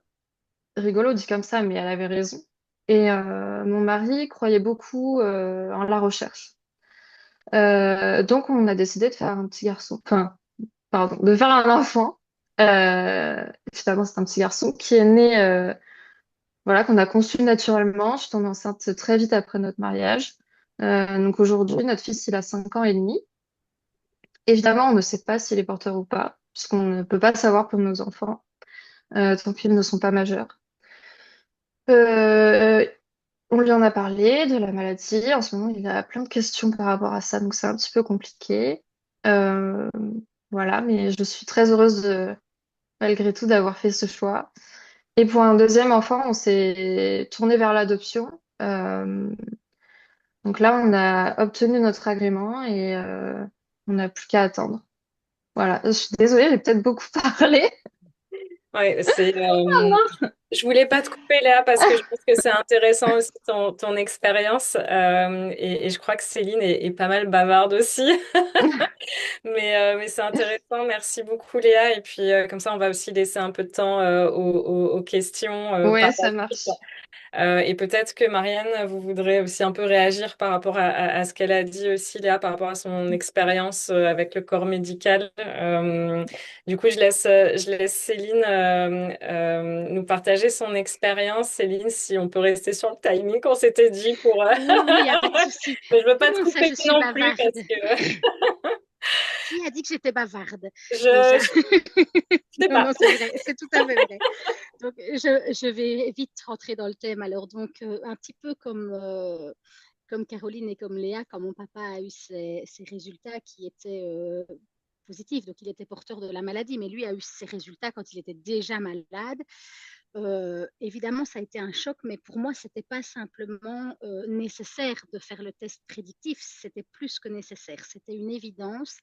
rigolo dit comme ça, mais elle avait raison. Et mon mari croyait beaucoup en la recherche. Donc, on a décidé de faire un petit garçon. Enfin, pardon, de faire un enfant. Finalement, c'est un petit garçon qui est né, voilà, qu'on a conçu naturellement. Je suis tombée enceinte très vite après notre mariage. Donc aujourd'hui, notre fils, il a 5 ans et demi. Évidemment, on ne sait pas s'il est porteur ou pas, puisqu'on ne peut pas savoir pour nos enfants, tant qu'ils ne sont pas majeurs. Euh, on lui en a parlé de la maladie. En ce moment, il a plein de questions par rapport à ça, donc c'est un petit peu compliqué. Euh, voilà, mais je suis très heureuse malgré tout d'avoir fait ce choix. Et pour un deuxième enfant, on s'est tourné vers l'adoption. Euh, donc là, on a obtenu notre agrément et on n'a plus qu'à attendre. Voilà, je suis désolée, j'ai peut-être beaucoup parlé. Ouais, je voulais pas te couper Léa parce que je pense que c'est intéressant aussi ton expérience et je crois que Céline est pas mal bavarde aussi. Mais c'est intéressant. Merci beaucoup Léa. Et puis comme ça, on va aussi laisser un peu de temps aux questions par Ouais, la ça suite. marche. Et peut-être que Marianne, vous voudrez aussi un peu réagir par rapport à ce qu'elle a dit aussi, Léa, par rapport à son expérience avec le corps médical. Du coup, je laisse Céline nous partager son expérience. Céline, si on peut rester sur le timing qu'on s'était dit pour... Oui, oui, il n'y a pas de souci. Mais je veux pas te Comment ça, couper je suis non plus bavarde? parce que Qui a dit que j'étais bavarde je, déjà? je sais Non, pas. non, c'est vrai, c'est tout à fait vrai. Donc, je vais vite rentrer dans le thème. Alors, donc, un petit peu comme Caroline et comme Léa, quand mon papa a eu ses résultats qui étaient positifs, donc il était porteur de la maladie, mais lui a eu ses résultats quand il était déjà malade. Évidemment, ça a été un choc, mais pour moi, c'était pas simplement nécessaire de faire le test prédictif, c'était plus que nécessaire, c'était une évidence.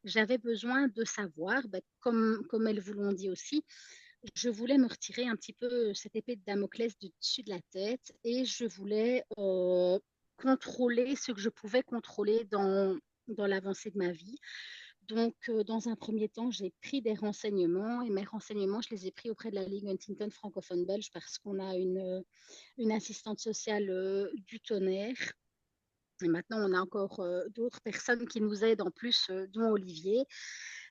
J'avais besoin de savoir, ben, comme elles vous l'ont dit aussi, je voulais me retirer un petit peu cette épée de Damoclès du dessus de la tête et je voulais contrôler ce que je pouvais contrôler dans l'avancée de ma vie. Donc, dans un premier temps, j'ai pris des renseignements et mes renseignements, je les ai pris auprès de la Ligue Huntington francophone belge parce qu'on a une assistante sociale du tonnerre. Et maintenant, on a encore d'autres personnes qui nous aident en plus, dont Olivier,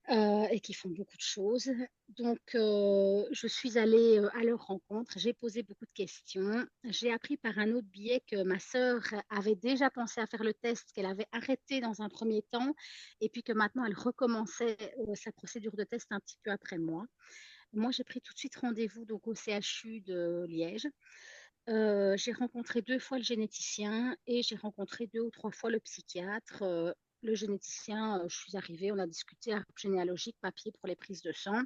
et qui font beaucoup de choses. Donc, je suis allée à leur rencontre, j'ai posé beaucoup de questions. J'ai appris par un autre biais que ma sœur avait déjà pensé à faire le test, qu'elle avait arrêté dans un premier temps, et puis que maintenant, elle recommençait sa procédure de test un petit peu après moi. Moi, j'ai pris tout de suite rendez-vous donc, au CHU de Liège. J'ai rencontré 2 fois le généticien et j'ai rencontré 2 ou 3 fois le psychiatre. Le généticien, je suis arrivée, on a discuté arbre généalogique, papier pour les prises de sang.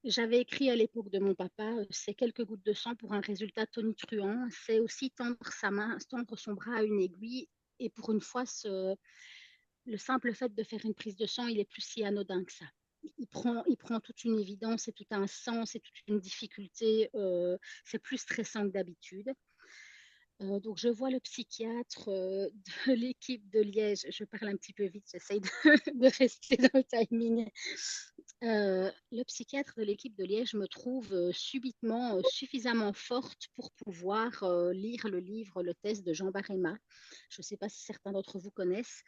J'avais écrit à l'époque de mon papa, c'est quelques gouttes de sang pour un résultat tonitruant. C'est aussi tendre sa main, tendre son bras à une aiguille. Et pour une fois, le simple fait de faire une prise de sang, il est plus si anodin que ça. Il prend toute une évidence et tout un sens et toute une difficulté. C'est plus stressant que d'habitude. Donc, je vois le psychiatre de l'équipe de Liège. Je parle un petit peu vite, j'essaye de rester dans le timing. Le psychiatre de l'équipe de Liège me trouve subitement suffisamment forte pour pouvoir lire le livre Le test de Jean Barema. Je ne sais pas si certains d'entre vous connaissent.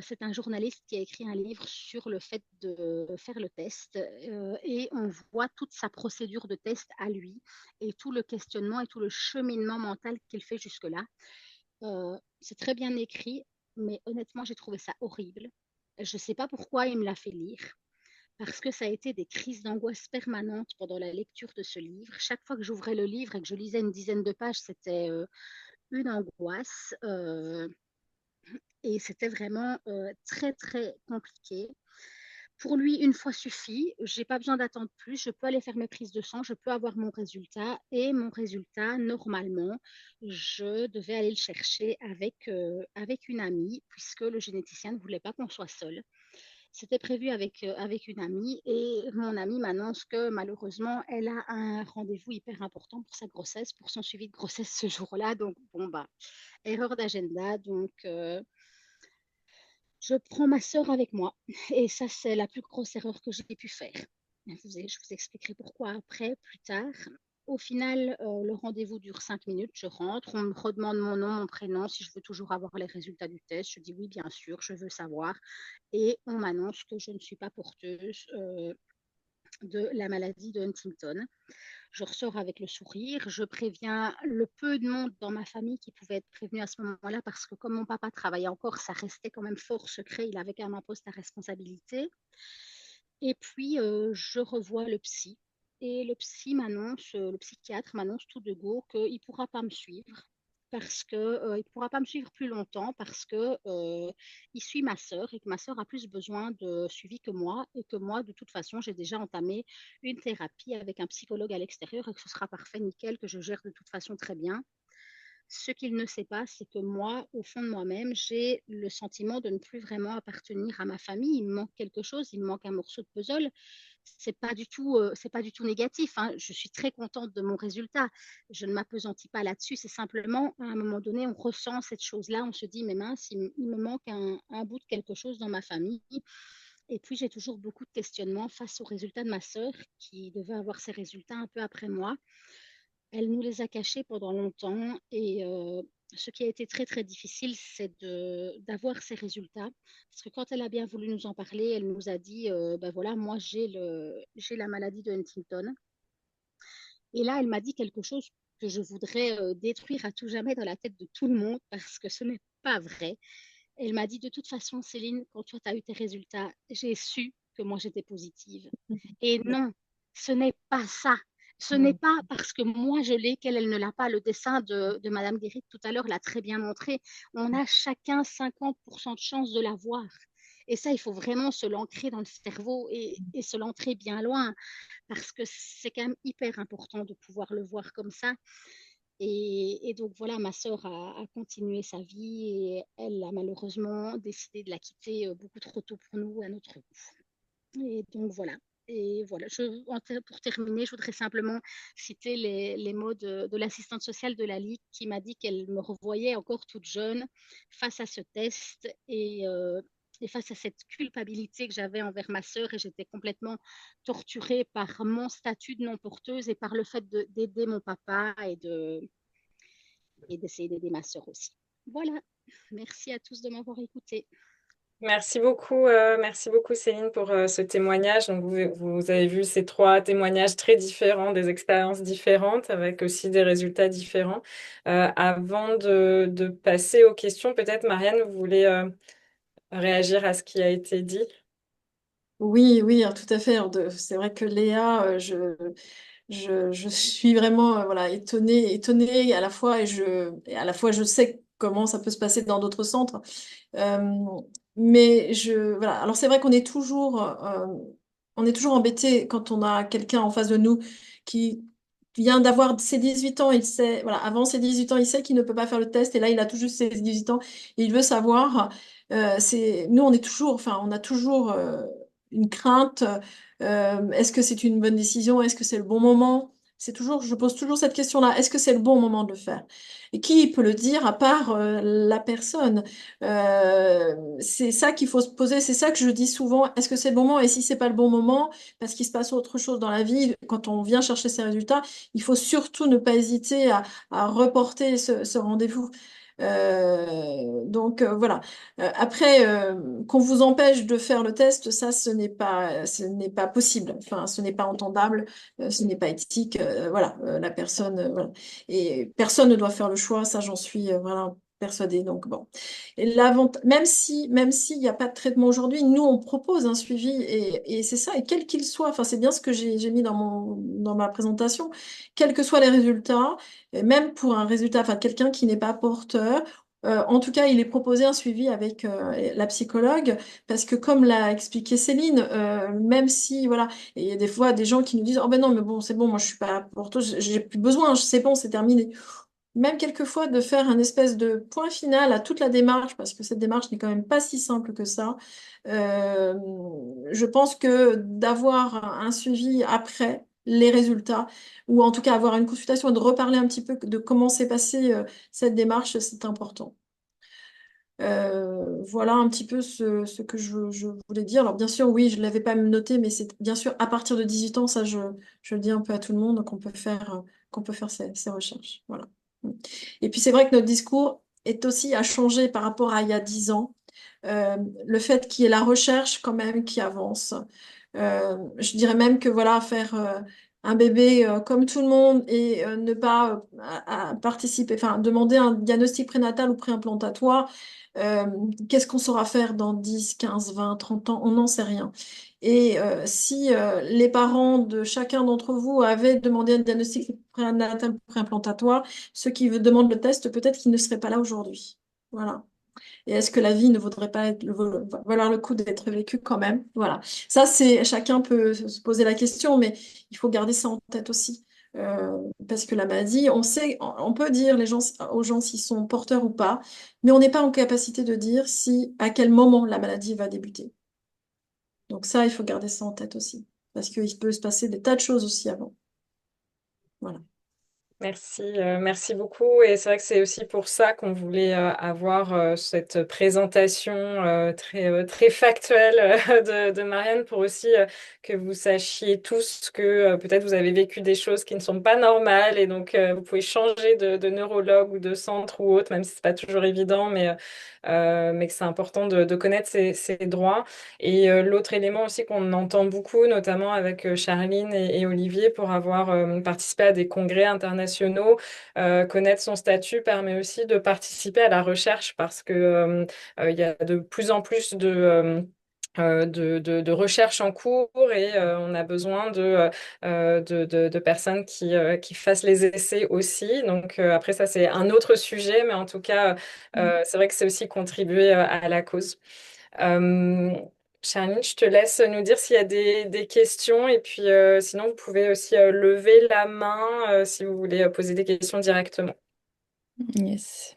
C'est un journaliste qui a écrit un livre sur le fait de faire le test et on voit toute sa procédure de test à lui et tout le questionnement et tout le cheminement mental qu'il fait jusque-là. C'est très bien écrit, mais honnêtement, j'ai trouvé ça horrible. Je ne sais pas pourquoi il me l'a fait lire. parce que ça a été des crises d'angoisse permanentes pendant la lecture de ce livre. Chaque fois que j'ouvrais le livre et que je lisais une dizaine de pages, c'était une angoisse et c'était vraiment très, très compliqué. Pour lui, une fois suffit. Je n'ai pas besoin d'attendre plus. Je peux aller faire mes prises de sang. Je peux avoir mon résultat. Et mon résultat, normalement, je devais aller le chercher avec une amie, puisque le généticien ne voulait pas qu'on soit seul. C'était prévu avec une amie. Et mon amie m'annonce que malheureusement, elle a un rendez-vous hyper important pour sa grossesse, pour son suivi de grossesse ce jour-là. Donc, bon, bah, erreur d'agenda. Donc, je prends ma sœur avec moi. Et ça, c'est la plus grosse erreur que j'ai pu faire. Je vous expliquerai pourquoi après, plus tard. Au final, le rendez-vous dure 5 minutes. Je rentre, on me redemande mon nom, mon prénom, si je veux toujours avoir les résultats du test. Je dis oui, bien sûr, je veux savoir. Et on m'annonce que je ne suis pas porteuse de la maladie de Huntington. Je ressors avec le sourire, je préviens le peu de monde dans ma famille qui pouvait être prévenu à ce moment-là parce que comme mon papa travaillait encore, ça restait quand même fort secret, il avait quand même un poste à responsabilité. Et puis, je revois le psy et le psychiatre m'annonce tout de go qu'il ne pourra pas me suivre parce que il pourra pas me suivre plus longtemps parce que il suit ma sœur et que ma sœur a plus besoin de suivi que moi et que moi de toute façon j'ai déjà entamé une thérapie avec un psychologue à l'extérieur et que ce sera parfait nickel que je gère de toute façon très bien. Ce qu'il ne sait pas, c'est que moi, au fond de moi-même, j'ai le sentiment de ne plus vraiment appartenir à ma famille. Il me manque quelque chose, il me manque un morceau de puzzle. C'est pas du tout négatif, hein. Je suis très contente de mon résultat. Je ne m'appesantis pas là-dessus. C'est simplement, à un moment donné, on ressent cette chose-là. On se dit, mais mince, il me manque un bout de quelque chose dans ma famille. Et puis, j'ai toujours beaucoup de questionnements face aux résultats de ma sœur, qui devait avoir ses résultats un peu après moi. Elle nous les a cachés pendant longtemps et ce qui a été très très difficile, c'est d'avoir ces résultats. Parce que quand elle a bien voulu nous en parler, elle nous a dit, ben voilà, moi j'ai la maladie de Huntington. Et là, elle m'a dit quelque chose que je voudrais détruire à tout jamais dans la tête de tout le monde parce que ce n'est pas vrai. Elle m'a dit, de toute façon, Céline, quand toi, tu as eu tes résultats, j'ai su que moi, j'étais positive. Et non, ce n'est pas ça. Ce n'est pas parce que moi, je l'ai qu'elle elle ne l'a pas. Le dessin de Madame Guérit tout à l'heure l'a très bien montré. On a chacun 50% de chance de l'avoir. Et ça, il faut vraiment se l'ancrer dans le cerveau et se l'ancrer bien loin parce que c'est quand même hyper important de pouvoir le voir comme ça. Et donc voilà, ma sœur a continué sa vie et elle a malheureusement décidé de la quitter beaucoup trop tôt pour nous à notre goût. Et donc voilà. Et voilà, pour terminer, je voudrais simplement citer les mots de l'assistante sociale de la Ligue qui m'a dit qu'elle me revoyait encore toute jeune face à ce test et face à cette culpabilité que j'avais envers ma sœur et j'étais complètement torturée par mon statut de non-porteuse et par le fait d'aider mon papa et d'essayer d'aider ma sœur aussi. Voilà, merci à tous de m'avoir écouté. Merci beaucoup Céline pour ce témoignage. Donc vous avez vu ces trois témoignages très différents, des expériences différentes, avec aussi des résultats différents. Avant de passer aux questions, peut-être Marianne, vous voulez réagir à ce qui a été dit? Oui, oui, tout à fait. C'est vrai que Léa, je suis vraiment voilà, étonnée à la fois et à la fois je sais comment ça peut se passer dans d'autres centres. Mais voilà. Alors c'est vrai qu'on est on est toujours embêté quand on a quelqu'un en face de nous qui vient d'avoir ses 18 ans, il sait, voilà, avant ses 18 ans, il sait qu'il ne peut pas faire le test et là il a tout juste ses 18 ans et il veut savoir. Nous on est toujours, enfin on a toujours une crainte. Est-ce que c'est une bonne décision? Est-ce que c'est le bon moment? Je pose toujours cette question-là. Est-ce que c'est le bon moment de le faire? Et qui peut le dire à part la personne? C'est ça qu'il faut se poser. C'est ça que je dis souvent. Est-ce que c'est le bon moment? Et si c'est pas le bon moment, parce qu'il se passe autre chose dans la vie, quand on vient chercher ses résultats, il faut surtout ne pas hésiter à reporter ce rendez-vous. Donc voilà. Après, qu'on vous empêche de faire le test, ça, ce n'est pas possible. Enfin, ce n'est pas entendable, ce n'est pas éthique. Voilà, la personne, voilà. Et personne ne doit faire le choix. Ça, j'en suis, voilà, persuadée. Donc bon. Et même s'il n'y a pas de traitement aujourd'hui, nous, on propose un suivi et c'est ça, et quel qu'il soit, enfin, c'est bien ce que j'ai mis dans ma présentation, quels que soient les résultats, et même pour un résultat, enfin, quelqu'un qui n'est pas porteur, en tout cas, il est proposé un suivi avec la psychologue, parce que comme l'a expliqué Céline, même si, voilà, et il y a des fois des gens qui nous disent, oh ben non, mais bon, c'est bon, moi je suis pas porteuse, j'ai plus besoin, c'est bon, c'est terminé. Même quelquefois de faire un espèce de point final à toute la démarche, parce que cette démarche n'est quand même pas si simple que ça. Euh, je pense que d'avoir un suivi après les résultats, ou en tout cas avoir une consultation et de reparler un petit peu de comment s'est passée cette démarche, c'est important. Voilà un petit peu ce que je voulais dire. Alors bien sûr, oui, je ne l'avais pas noté, mais c'est bien sûr à partir de 18 ans, ça je le dis un peu à tout le monde, qu'on peut faire ces recherches. Voilà. Et puis c'est vrai que notre discours est aussi à changer par rapport à il y a 10 ans. Le fait qu'il y ait la recherche quand même qui avance. Je dirais même que voilà, faire un bébé comme tout le monde et ne pas participer, enfin demander un diagnostic prénatal ou préimplantatoire, euh, qu'est-ce qu'on saura faire dans 10, 15, 20, 30 ans? On n'en sait rien. Et si les parents de chacun d'entre vous avaient demandé un diagnostic prénatal préimplantatoire, ceux qui demandent le test, peut-être qu'ils ne seraient pas là aujourd'hui. Voilà. Et est-ce que la vie ne vaudrait pas valoir le coup d'être vécue quand même? Voilà. Ça, chacun peut se poser la question, mais il faut garder ça en tête aussi. Parce que la maladie, on sait, on peut dire aux gens s'ils sont porteurs ou pas, mais on n'est pas en capacité de dire à quel moment la maladie va débuter. Donc ça, il faut garder ça en tête aussi. Parce qu'il peut se passer des tas de choses aussi avant. Voilà. Merci beaucoup. Et c'est vrai que c'est aussi pour ça qu'on voulait avoir cette présentation très factuelle de Marianne pour aussi que vous sachiez tous que peut-être vous avez vécu des choses qui ne sont pas normales et donc vous pouvez changer de neurologue ou de centre ou autre, même si c'est pas toujours évident, mais que c'est important de connaître ses droits. Et l'autre élément aussi qu'on entend beaucoup, notamment avec Charline et Olivier, pour avoir participé à des congrès internationaux, connaître son statut permet aussi de participer à la recherche parce que il y a de plus en plus de recherche en cours et on a besoin de personnes qui fassent les essais aussi. Donc après ça c'est un autre sujet, mais en tout cas c'est vrai que c'est aussi contribuer à la cause. Euh, Charline, je te laisse nous dire s'il y a des questions et puis sinon vous pouvez aussi lever la main si vous voulez poser des questions directement. Yes.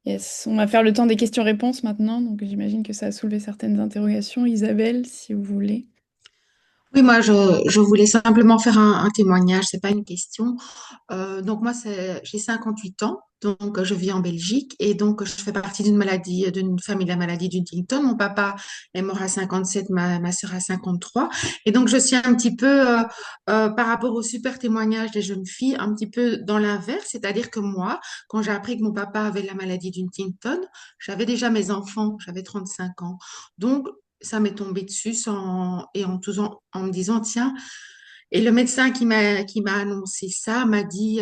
Yes. On va faire le temps des questions-réponses maintenant, donc j'imagine que ça a soulevé certaines interrogations. Isabelle, si vous voulez. Oui, moi, je voulais simplement faire un témoignage, c'est pas une question. Donc, moi, j'ai 58 ans, donc je vis en Belgique et donc je fais partie d'une famille de la maladie d'Huntington. Mon papa est mort à 57, ma sœur à 53. Et donc, je suis un petit peu, par rapport au super témoignage des jeunes filles, un petit peu dans l'inverse, c'est-à-dire que moi, quand j'ai appris que mon papa avait la maladie d'Huntington, j'avais déjà mes enfants, j'avais 35 ans. Donc, ça m'est tombé dessus en me disant, tiens, et le médecin qui m'a annoncé ça m'a dit,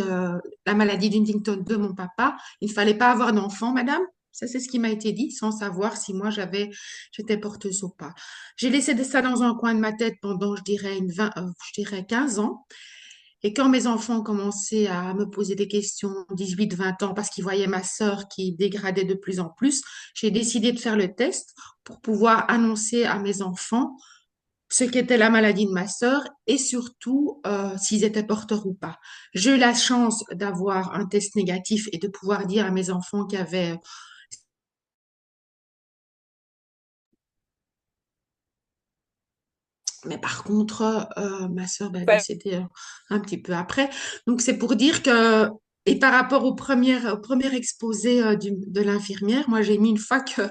la maladie d'Huntington de mon papa, il ne fallait pas avoir d'enfant, madame. Ça, c'est ce qui m'a été dit, sans savoir si moi j'étais porteuse ou pas. J'ai laissé ça dans un coin de ma tête pendant, je dirais 15 ans. Et quand mes enfants ont commencé à me poser des questions, 18, 20 ans, parce qu'ils voyaient ma sœur qui dégradait de plus en plus, j'ai décidé de faire le test pour pouvoir annoncer à mes enfants ce qu'était la maladie de ma sœur et surtout s'ils étaient porteurs ou pas. J'ai eu la chance d'avoir un test négatif et de pouvoir dire à mes enfants qu'il y avait. Mais par contre, ma sœur est Ouais. décédée un petit peu après. Donc, c'est pour dire que, et par rapport au premier exposé de l'infirmière, moi, j'ai mis une fois que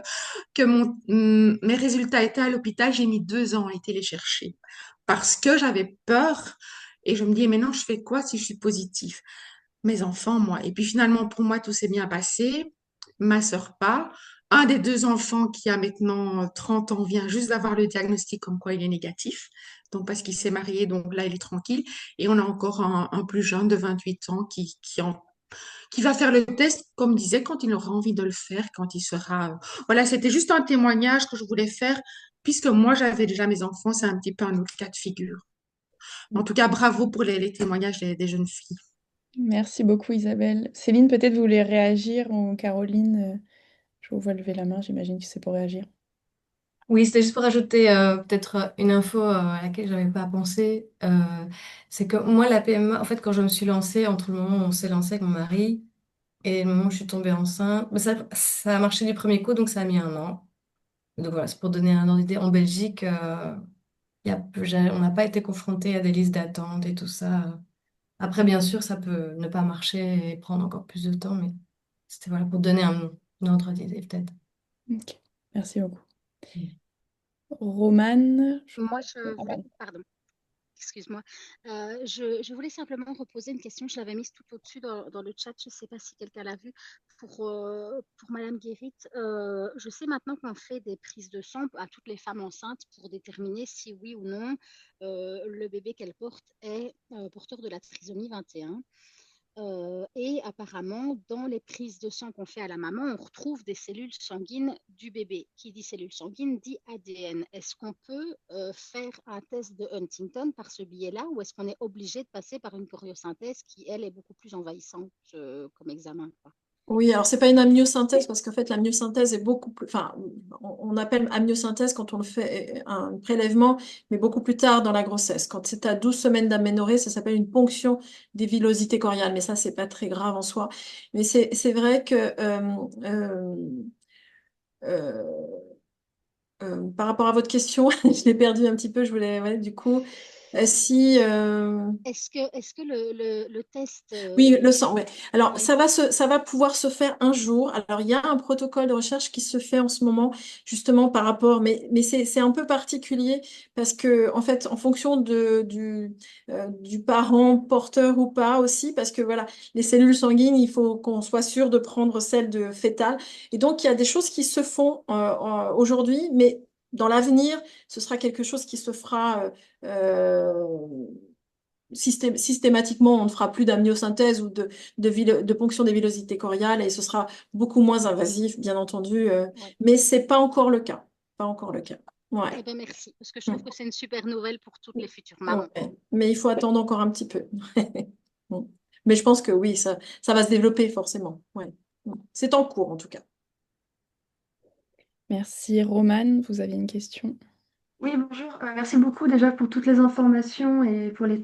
mes résultats étaient à l'hôpital, j'ai mis 2 ans à été les chercher parce que j'avais peur et je me dis, mais non, je fais quoi si je suis positive? Mes enfants, moi. Et puis finalement, pour moi, tout s'est bien passé. Ma sœur pas. Un des deux enfants qui a maintenant 30 ans vient juste d'avoir le diagnostic comme quoi il est négatif. Donc parce qu'il s'est marié, donc là, il est tranquille. Et on a encore un plus jeune de 28 ans qui va faire le test, comme disait, quand il aura envie de le faire, quand il sera... Voilà, c'était juste un témoignage que je voulais faire, puisque moi, j'avais déjà mes enfants, c'est un petit peu un autre cas de figure. En tout cas, bravo pour les témoignages des jeunes filles. Merci beaucoup, Isabelle. Céline, peut-être vous voulez réagir ou Caroline, je vous vois lever la main, j'imagine que c'est pour réagir. Oui, c'était juste pour ajouter peut-être une info à laquelle je n'avais pas pensé. C'est que moi, la PMA, en fait, quand je me suis lancée, entre le moment où on s'est lancé avec mon mari et le moment où je suis tombée enceinte, ben, ça a marché du premier coup, donc ça a mis 1 an. Donc voilà, c'est pour donner un ordre d'idée. En Belgique, on n'a pas été confronté à des listes d'attente et tout ça. Après, bien sûr, ça peut ne pas marcher et prendre encore plus de temps, mais c'était voilà, pour donner un ordre d'idée peut-être. Ok, merci beaucoup. Romane, Moi, je ah, voulais, pardon. pardon, excuse-moi. Je voulais simplement reposer une question. Je l'avais mise tout au-dessus dans le chat. Je ne sais pas si quelqu'un l'a vu. Pour Madame Guérit, je sais maintenant qu'on fait des prises de sang à toutes les femmes enceintes pour déterminer si oui ou non le bébé qu'elle porte est porteur de la trisomie 21. Et apparemment, dans les prises de sang qu'on fait à la maman, on retrouve des cellules sanguines du bébé. Qui dit cellules sanguines dit ADN. Est-ce qu'on peut faire un test de Huntington par ce biais-là ou est-ce qu'on est obligé de passer par une choriosynthèse qui, elle, est beaucoup plus envahissante comme examen, quoi. Oui, alors c'est pas une amniosynthèse parce qu'en fait l'amniosynthèse est beaucoup plus, enfin on appelle amniosynthèse quand on le fait un prélèvement, mais beaucoup plus tard dans la grossesse. Quand c'est à 12 semaines d'aménorrhée, ça s'appelle une ponction des villosités choriales, mais ça c'est pas très grave en soi. Mais c'est vrai que euh, par rapport à votre question, je l'ai perdu un petit peu. Je voulais, ouais, du coup, si Est-ce que le test, oui, le sang, ouais. Alors, oui, ça va pouvoir se faire un jour. Alors, il y a un protocole de recherche qui se fait en ce moment, justement par rapport, mais c'est un peu particulier parce que, en fait, en fonction du parent porteur ou pas aussi, parce que voilà, les cellules sanguines, il faut qu'on soit sûr de prendre celles de fœtales. Et donc, il y a des choses qui se font aujourd'hui, mais dans l'avenir, ce sera quelque chose qui se fera. Systématiquement, on ne fera plus d'amniosynthèse ou de ponction des villosités choriales et ce sera beaucoup moins invasif, bien entendu. ouais. Mais c'est pas encore le cas. Pas encore le cas. Ouais. Eh bien, merci, parce que je Mm. trouve que c'est une super nouvelle pour toutes les futures mamans. Ouais. Mais il faut attendre encore un petit peu. Mm. Mais je pense que oui, ça va se développer forcément. Ouais. Mm. C'est en cours en tout cas. Merci. Romane, vous avez une question? Oui, bonjour. Merci beaucoup déjà pour toutes les informations et pour les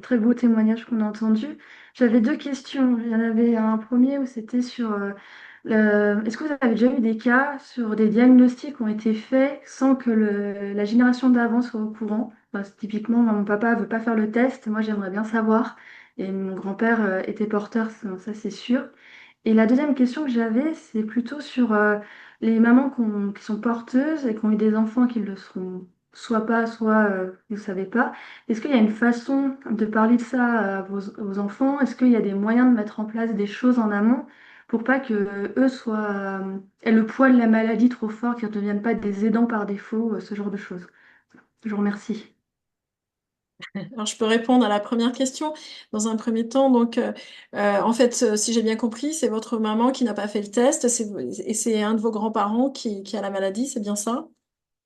très beaux témoignages qu'on a entendus. J'avais deux questions. Il y en avait un premier où c'était sur est-ce que vous avez déjà eu des cas sur des diagnostics qui ont été faits sans que la génération d'avant soit au courant? Typiquement, moi, mon papa ne veut pas faire le test. Moi, j'aimerais bien savoir. Et mon grand-père était porteur, ça c'est sûr. Et la deuxième question que j'avais, c'est plutôt sur les mamans qui sont porteuses et qui ont eu des enfants qui le seront soit pas, soit vous ne savez pas. Est-ce qu'il y a une façon de parler de ça à vos enfants? Est-ce qu'il y a des moyens de mettre en place des choses en amont pour pas que eux aient le poids de la maladie trop fort, qu'ils ne deviennent pas des aidants par défaut, ce genre de choses? Je vous remercie. Alors, je peux répondre à la première question dans un premier temps. Donc, en fait, si j'ai bien compris, c'est votre maman qui n'a pas fait le test et c'est un de vos grands-parents qui a la maladie, c'est bien ça?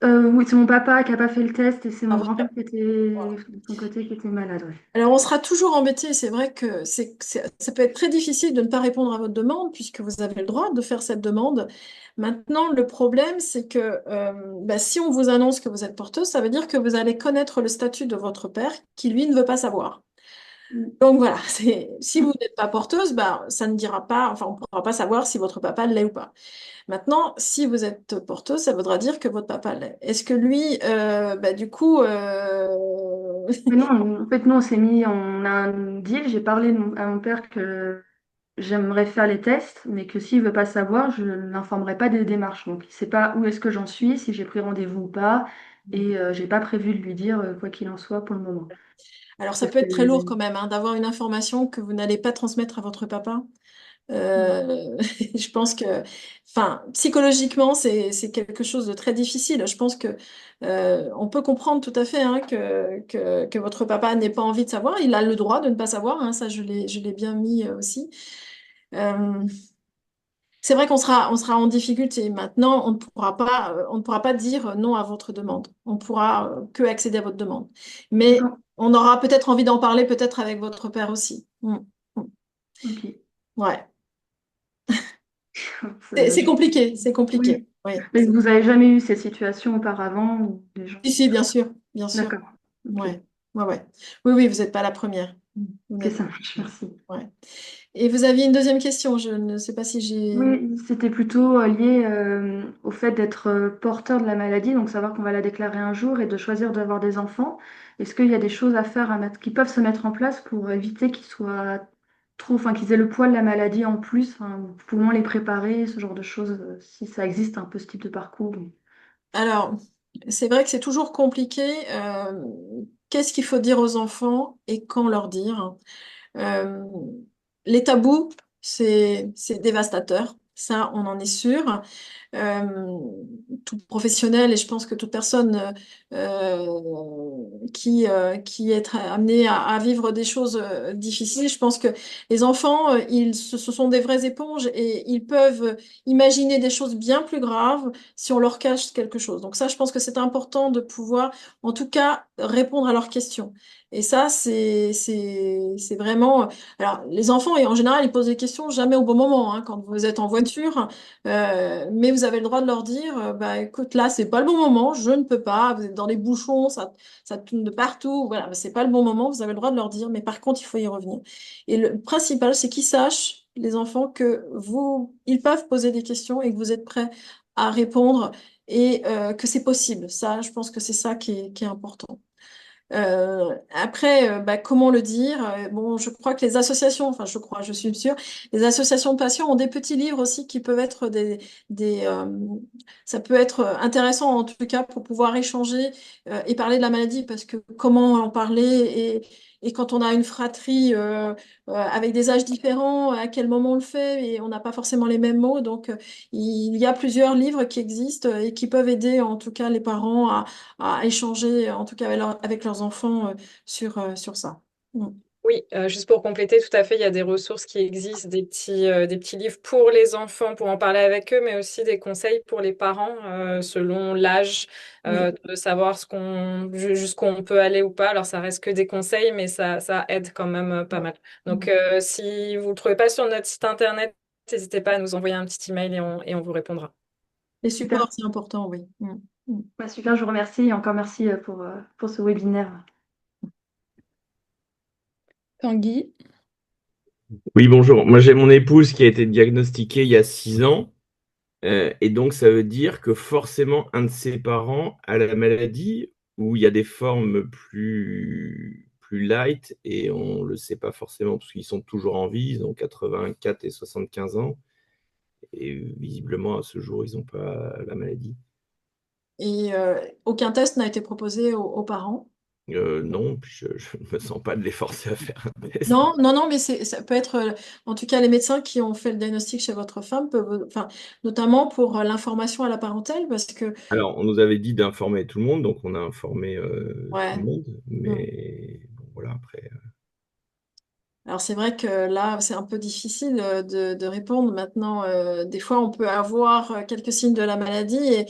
Oui, c'est mon papa qui n'a pas fait le test et c'est Ah, mon voilà. grand-père qui était de son côté qui était malade. Ouais. Alors, on sera toujours embêté. C'est vrai que ça peut être très difficile de ne pas répondre à votre demande puisque vous avez le droit de faire cette demande. Maintenant, le problème, c'est que bah, si on vous annonce que vous êtes porteuse, ça veut dire que vous allez connaître le statut de votre père qui, lui, ne veut pas savoir. Donc voilà, si vous n'êtes pas porteuse, bah, ça ne dira pas, enfin, on ne pourra pas savoir si votre papa l'est ou pas. Maintenant, si vous êtes porteuse, ça voudra dire que votre papa l'est. Est-ce que lui, bah, du coup, Mais non, en fait, nous, on a un deal. J'ai parlé à mon père que j'aimerais faire les tests, mais que s'il veut pas savoir, je ne l'informerai pas des démarches. Donc, il ne sait pas où est-ce que j'en suis, si j'ai pris rendez-vous ou pas, et j'ai pas prévu de lui dire quoi qu'il en soit pour le moment. alors ça Parce peut que être très lourd quand même, hein, d'avoir une information que vous n'allez pas transmettre à votre papa. Je pense que, enfin, psychologiquement, c'est quelque chose de très difficile. Je pense que on peut comprendre tout à fait hein, que votre papa n'ait pas envie de savoir. Il a le droit de ne pas savoir. Hein, ça, je l'ai bien mis aussi. Euh, c'est vrai qu'on sera en difficulté. Maintenant, on ne pourra pas dire non à votre demande. On pourra que accéder à votre demande. Mais D'accord. on aura peut-être envie d'en parler, peut-être avec votre père aussi. Mm. Ok. Ouais. C'est Ça, c'est compliqué, c'est Oui. compliqué. Oui. Mais vous avez jamais eu cette situation auparavant où les gens... Si, si, bien sûr, bien sûr. D'accord. Ok. Ouais. Ouais, ouais. Oui, oui, vous n'êtes pas la première. Vous Ok, n'êtes ça pas marche. la première. Merci. Ouais. Et vous aviez une deuxième question. Je ne sais pas si j'ai. Oui, c'était plutôt lié au fait d'être porteur de la maladie, donc savoir qu'on va la déclarer un jour et de choisir d'avoir des enfants. Est-ce qu'il y a des choses à faire, à mettre, qui peuvent se mettre en place pour éviter qu'ils soient trop, enfin, qu'ils aient le poids de la maladie en plus, enfin, pour au moins les préparer, ce genre de choses, si ça existe un peu ce type de parcours. Alors, c'est vrai que c'est toujours compliqué. Qu'est-ce qu'il faut dire aux enfants et quand leur dire? Euh, les tabous, c'est dévastateur. Ça, on en est sûr. euh, Tout professionnel et je pense que toute personne qui est amenée à vivre des choses difficiles, je pense que les enfants, ce sont des vraies éponges et ils peuvent imaginer des choses bien plus graves si on leur cache quelque chose. Donc ça, je pense que c'est important de pouvoir, en tout cas, répondre à leurs questions. Et ça, c'est vraiment... Alors, les enfants, et en général, ils posent des questions jamais au bon moment, hein, quand vous êtes en voiture. Mais vous avez le droit de leur dire, bah écoute, là, c'est pas le bon moment, je ne peux pas, vous êtes dans les bouchons, ça tourne de partout, voilà, mais c'est pas le bon moment, vous avez le droit de leur dire, mais par contre, il faut y revenir. Et le principal, c'est qu'ils sachent, les enfants, que ils peuvent poser des questions et que vous êtes prêts à répondre et que c'est possible. Ça, je pense que c'est ça qui est important. Après, bah, comment le dire? Bon, je crois que les associations, enfin, je suis sûre, les associations de patients ont des petits livres aussi qui peuvent être ça peut être intéressant en tout cas pour pouvoir échanger et parler de la maladie parce que comment en parler et quand on a une fratrie avec des âges différents, à quel moment on le fait et on n'a pas forcément les mêmes mots. Donc, il y a plusieurs livres qui existent et qui peuvent aider en tout cas les parents à échanger, en tout cas avec leurs enfants, sur ça. Mm. Oui, juste pour compléter, tout à fait, il y a des ressources qui existent, des petits livres pour les enfants, pour en parler avec eux, mais aussi des conseils pour les parents, selon l'âge, Oui, de savoir jusqu'où on peut aller ou pas. Alors, ça reste que des conseils, mais ça aide quand même pas mal. Donc, mm. si vous ne le trouvez pas sur notre site internet, n'hésitez pas à nous envoyer un petit email et on vous répondra. Les Super. supports, c'est important, oui. Mm. Mm. Bah, super, je vous remercie et encore merci pour ce webinaire. Tanguy. Oui, bonjour. Moi, j'ai mon épouse qui a été diagnostiquée il y a 6 ans. Et donc, ça veut dire que forcément, un de ses parents a la maladie ou il y a des formes plus light et on ne le sait pas forcément parce qu'ils sont toujours en vie. Ils ont 84 et 75 ans. Et visiblement, à ce jour, ils n'ont pas la maladie. Et aucun test n'a été proposé aux parents. Non, puis je ne me sens pas de les forcer à faire un test. Non, non, non, mais ça peut être, en tout cas, les médecins qui ont fait le diagnostic chez votre femme peuvent, enfin, notamment pour l'information à la parentèle, parce que, Alors, on nous avait dit d'informer tout le monde, donc on a informé tout le ouais. monde. Mm. Mais bon, voilà, après. Alors c'est vrai que là, c'est un peu difficile de répondre. Maintenant, des fois, on peut avoir quelques signes de la maladie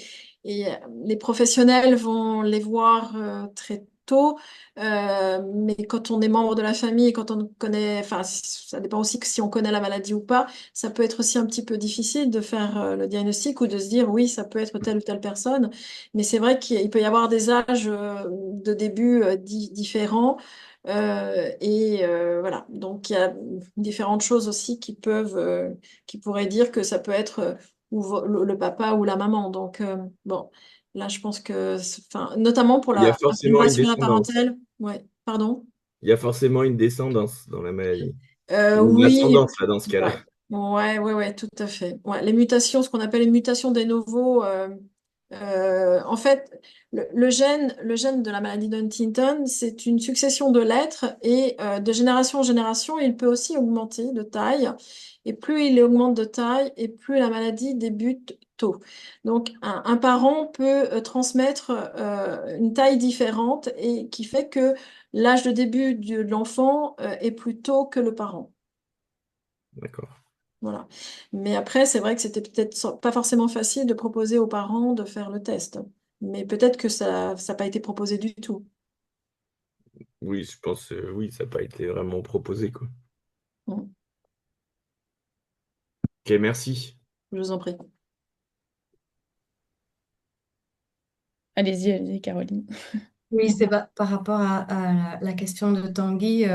et les professionnels vont les voir très tôt. Mais quand on est membre de la famille et quand on connaît, enfin, ça dépend aussi que si on connaît la maladie ou pas, ça peut être aussi un petit peu difficile de faire le diagnostic ou de se dire oui, ça peut être telle ou telle personne. Mais c'est vrai qu'il peut y avoir des âges de début différents. Voilà. Donc, il y a différentes choses aussi qui pourraient dire que ça peut être le papa ou la maman. Donc, bon, là, je pense que, enfin, notamment pour Il y a la forcément une préparation à la descendance. parentèle. Ouais, pardon. Il y a forcément une descendance dans la maladie. Ou une Oui, ascendance, là, dans ce cas-là. ouais. Ouais, ouais, ouais, tout à fait. Ouais, les mutations, ce qu'on appelle les mutations des novo, en fait, le gène de la maladie d'Huntington, c'est une succession de lettres et de génération en génération, il peut aussi augmenter de taille. Et plus il augmente de taille, et plus la maladie débute tôt. Donc, un parent peut transmettre une taille différente et qui fait que l'âge de début de l'enfant est plus tôt que le parent. D'accord. Voilà. Mais après, c'est vrai que c'était peut-être pas forcément facile de proposer aux parents de faire le test. Mais peut-être que ça n'a pas été proposé du tout. Oui, je pense, oui, ça n'a pas été vraiment proposé, quoi. Mm. Ok, merci. Je vous en prie. Allez-y, allez-y, Caroline. Oui, c'est par rapport à la question de Tanguy.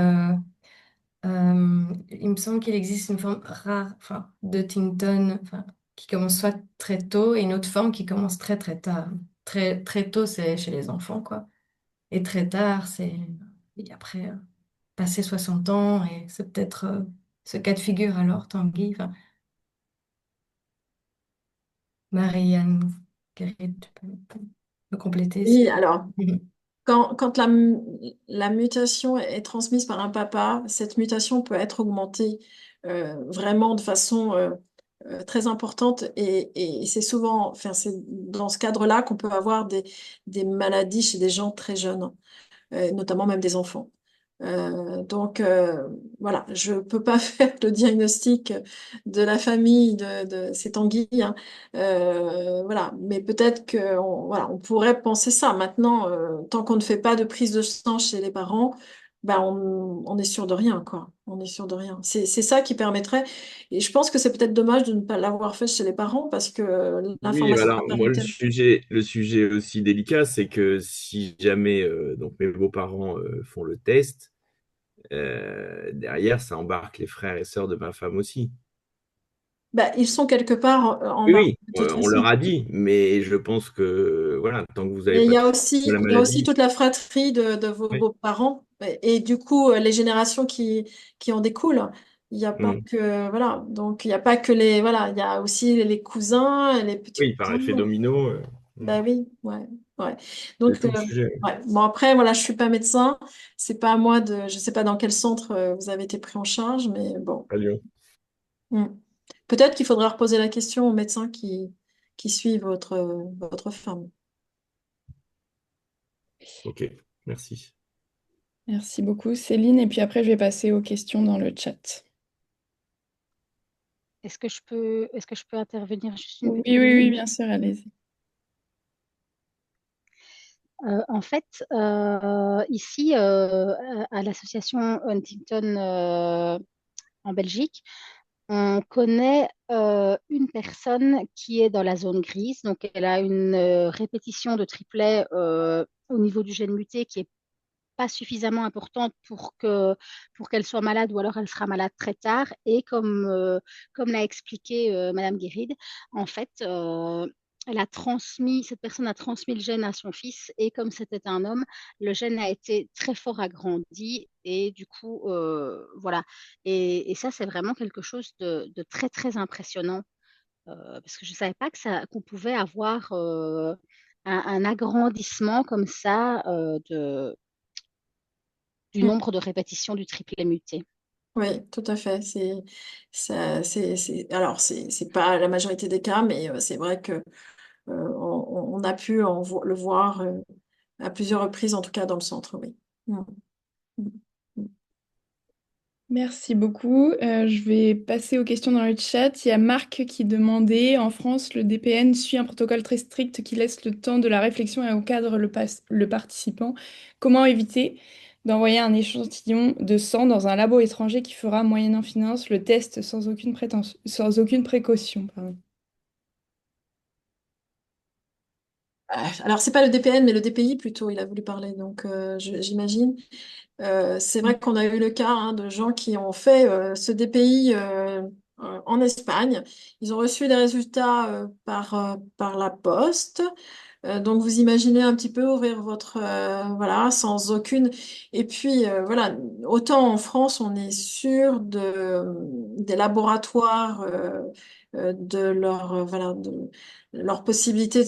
Il me semble qu'il existe une forme rare, enfin, de Huntington, enfin, qui commence soit très tôt et une autre forme qui commence très très tard. Très très tôt, c'est chez les enfants, quoi. Et très tard, c'est et après passer 60 ans et c'est peut-être ce cas de figure alors, Tanguy. Enfin, Marianne Guéret, tu peux me compléter Oui, si. alors, Mhm. quand la mutation est transmise par un papa, cette mutation peut être augmentée vraiment de façon très importante et c'est souvent, enfin, c'est dans ce cadre-là qu'on peut avoir des maladies chez des gens très jeunes, notamment même des enfants. Donc voilà, je peux pas faire le diagnostic de la famille de ces Tanguy, hein. Voilà, mais peut-être que voilà, on pourrait penser ça. Maintenant, tant qu'on ne fait pas de prise de sang chez les parents, ben on est sûr de rien, quoi. On est sûr de rien. C'est ça qui permettrait. Et je pense que c'est peut-être dommage de ne pas l'avoir fait chez les parents parce que Oui, l'information alors a moi permis tellement. le sujet aussi délicat, c'est que si jamais donc mes beaux-parents font le test, derrière ça embarque les frères et sœurs de ma femme aussi. Ben, ils sont quelque part en Oui, bas, oui, de toute on leur façon. a dit, mais je pense que voilà, tant que vous n'avez Mais pas trouvé la il y a aussi maladie, toute la fratrie de vos oui. beaux-parents et du coup, les générations qui en découlent. Il n'y a pas Mm. que, voilà, donc il n'y a pas que voilà, il y a aussi les cousins, les Oui, par petits-cousins. effet domino, Ben oui, ouais, ouais. c'est Donc, tout le sujet. ouais. Bon, après, voilà, je suis pas médecin. C'est pas à moi je sais pas dans quel centre vous avez été pris en charge, mais bon. À Lyon. Hmm. Peut-être qu'il faudra reposer la question aux médecins qui suivent votre femme. Ok, merci. Merci beaucoup, Céline. Et puis après, je vais passer aux questions dans le chat. Est-ce que je peux intervenir juste une Oui, petite oui, oui, minute? bien sûr, allez-y. En fait, ici, à l'association Huntington en Belgique, on connaît une personne qui est dans la zone grise, donc elle a une répétition de triplet au niveau du gène muté qui est pas suffisamment importante pour qu'elle soit malade ou alors elle sera malade très tard. Et comme l'a expliqué Madame Guéride, en fait, cette personne a transmis le gène à son fils et comme c'était un homme, le gène a été très fort agrandi et du coup, voilà. Et ça, c'est vraiment quelque chose de très, très impressionnant parce que je ne savais pas qu'on pouvait avoir un agrandissement comme ça du Hmm. nombre de répétitions du triplet muté. Oui, tout à fait. Alors, c'est pas la majorité des cas, mais c'est vrai que on a pu le voir à plusieurs reprises, en tout cas dans le centre, oui. Mm. Mm. Mm. Merci beaucoup. Je vais passer aux questions dans le chat. Il y a Marc qui demandait, en France, le DPN suit un protocole très strict qui laisse le temps de la réflexion et encadre le participant. Comment éviter d'envoyer un échantillon de sang dans un labo étranger qui fera, moyennant finance, le test sans aucune précaution, pardon. Alors, c'est pas le DPN, mais le DPI plutôt, il a voulu parler, donc j'imagine. C'est vrai qu'on a eu le cas hein, de gens qui ont fait ce DPI en Espagne. Ils ont reçu les résultats par la poste. Donc vous imaginez un petit peu ouvrir votre voilà sans aucune et puis voilà autant en France on est sûr des laboratoires de leur voilà de leur possibilité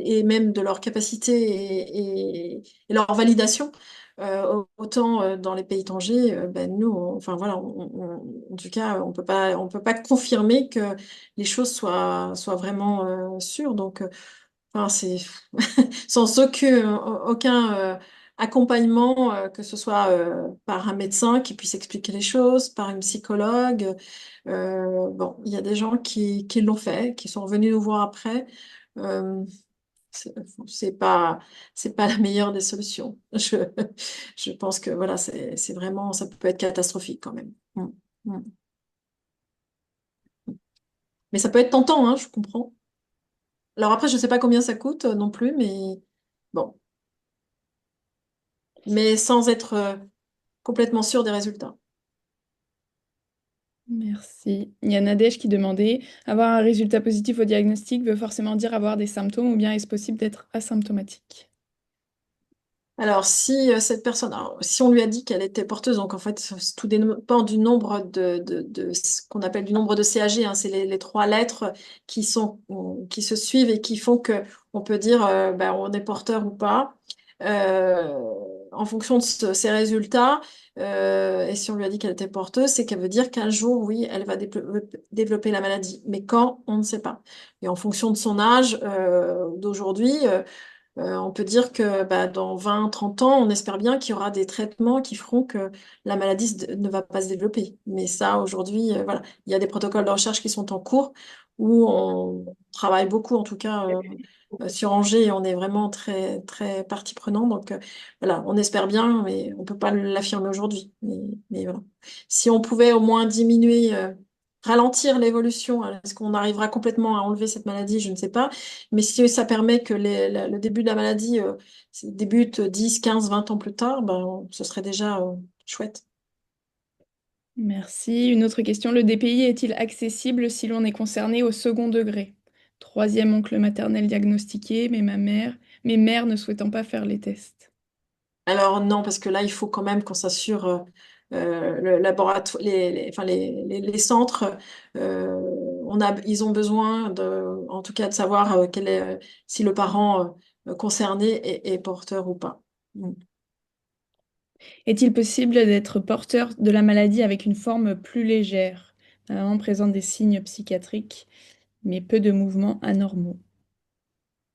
et même de leur capacité et leur validation. Autant dans les pays étrangers, ben nous, enfin voilà, en tout cas, on peut pas confirmer que les choses soient vraiment sûres. Donc, enfin, c'est sans aucun accompagnement, que ce soit par un médecin qui puisse expliquer les choses, par une psychologue. Bon, il y a des gens qui l'ont fait, qui sont revenus nous voir après. Euh, c'est c'est pas, c'est pas la meilleure des solutions. Je pense que voilà, c'est vraiment, ça peut être catastrophique quand même. Mm. Mais ça peut être tentant, hein, je comprends. Alors après, je sais pas combien ça coûte non plus, mais bon, mais sans être complètement sûr des résultats. Merci. Il y a Nadège qui demandait, avoir un résultat positif au diagnostic veut forcément dire avoir des symptômes ou bien est-ce possible d'être asymptomatique? Alors, si cette personne, alors, si on lui a dit qu'elle était porteuse, donc en fait, tout dépend du nombre de ce qu'on appelle du nombre de CAG, hein, c'est les trois lettres qui se suivent et qui font que on peut dire ben, on est porteur ou pas. Euh, En fonction de ces résultats, et si on lui a dit qu'elle était porteuse, c'est qu'elle veut dire qu'un jour, oui, elle va développer la maladie. Mais quand, on ne sait pas. Et en fonction de son âge d'aujourd'hui, on peut dire que bah, dans 20, 30 ans, on espère bien qu'il y aura des traitements qui feront que la maladie ne va pas se développer. Mais ça, aujourd'hui, voilà, il y a des protocoles de recherche qui sont en cours où on travaille beaucoup, en tout cas, sur Angers, et on est vraiment très, très partie prenante. Donc, voilà, on espère bien, mais on peut pas l'affirmer aujourd'hui. Mais voilà. Si on pouvait au moins diminuer, ralentir l'évolution, est-ce qu'on arrivera complètement à enlever cette maladie? Je ne sais pas. Mais si ça permet que le début de la maladie débute 10, 15, 20 ans plus tard, ben, ce serait déjà chouette. Merci. Une autre question, le DPI est-il accessible si l'on est concerné au second degré? Troisième oncle maternel diagnostiqué, mais mes mères ne souhaitant pas faire les tests. Alors non, parce que là, il faut quand même qu'on s'assure, le laboratoire, enfin, les centres, ils ont besoin en tout cas de savoir si le parent concerné est porteur ou pas. Mm. Est-il possible d'être porteur de la maladie avec une forme plus légère? La maman présente des signes psychiatriques, mais peu de mouvements anormaux.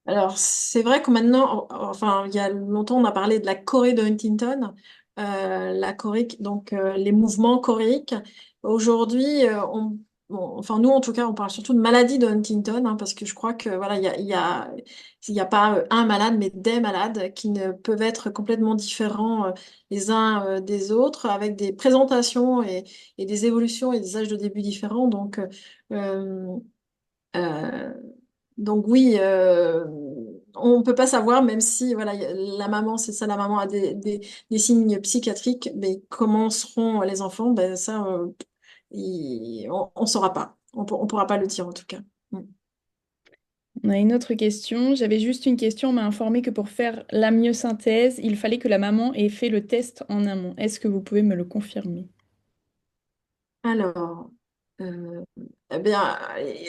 Alors, c'est vrai que maintenant, enfin, il y a longtemps, on a parlé de la chorée de Huntington, la chorée, donc les mouvements choréiques. Aujourd'hui, enfin, nous, en tout cas, on parle surtout de maladie de Huntington, hein, parce que je crois que, voilà, il y a pas un malade, mais des malades qui ne peuvent être complètement différents les uns des autres, avec des présentations et des évolutions et des âges de début différents. Euh, euh, donc oui, on ne peut pas savoir, même si voilà, la maman, c'est ça, la maman a des signes psychiatriques, mais comment seront les enfants, ben ça, on ne saura pas. On pourra pas le dire en tout cas. Mm. On a une autre question. J'avais juste une question. On m'a informé que pour faire la myosynthèse, il fallait que la maman ait fait le test en amont. Est-ce que vous pouvez me le confirmer? Alors, euh, eh bien,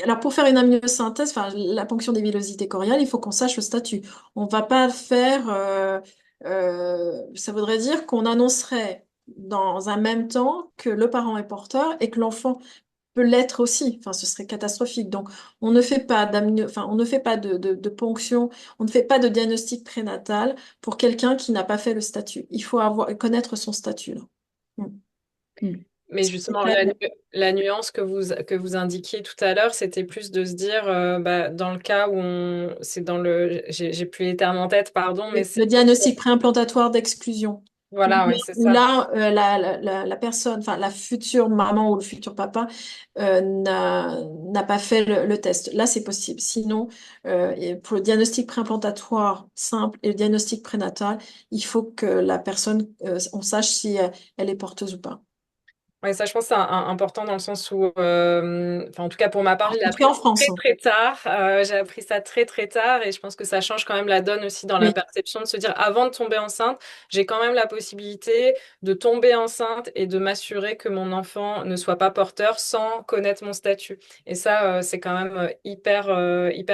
alors pour faire une amniosynthèse, enfin la ponction des villosités choriales, il faut qu'on sache le statut. On va pas faire. Ça voudrait dire qu'on annoncerait dans un même temps que le parent est porteur et que l'enfant peut l'être aussi. Enfin, ce serait catastrophique. Donc, on ne fait pas enfin, on ne fait pas de ponction, on ne fait pas de diagnostic prénatal pour quelqu'un qui n'a pas fait le statut. Il faut connaître son statut là. Mm. Hmm. Mais C'est justement, clair. la nuance que vous indiquiez tout à l'heure, c'était plus de se dire, bah, dans le cas où c'est dans j'ai plus les termes en tête, pardon, mais c'est Le diagnostic préimplantatoire d'exclusion. voilà, oui, c'est Où ça. là, la personne, enfin la future maman ou le futur papa n'a pas fait le test. Là, c'est possible. Sinon, et pour le diagnostic préimplantatoire simple et le diagnostic prénatal, il faut que la personne, on sache si elle est porteuse ou pas. Ouais, ça, je pense que c'est important dans le sens où, enfin, en tout cas pour ma part, En je l'ai tout cas, appris en France, très hein. très tard. J'ai appris ça très très tard et je pense que ça change quand même la donne aussi dans la Oui. perception de se dire avant de tomber enceinte, j'ai quand même la possibilité de tomber enceinte et de m'assurer que mon enfant ne soit pas porteur sans connaître mon statut. Et ça, c'est quand même hyper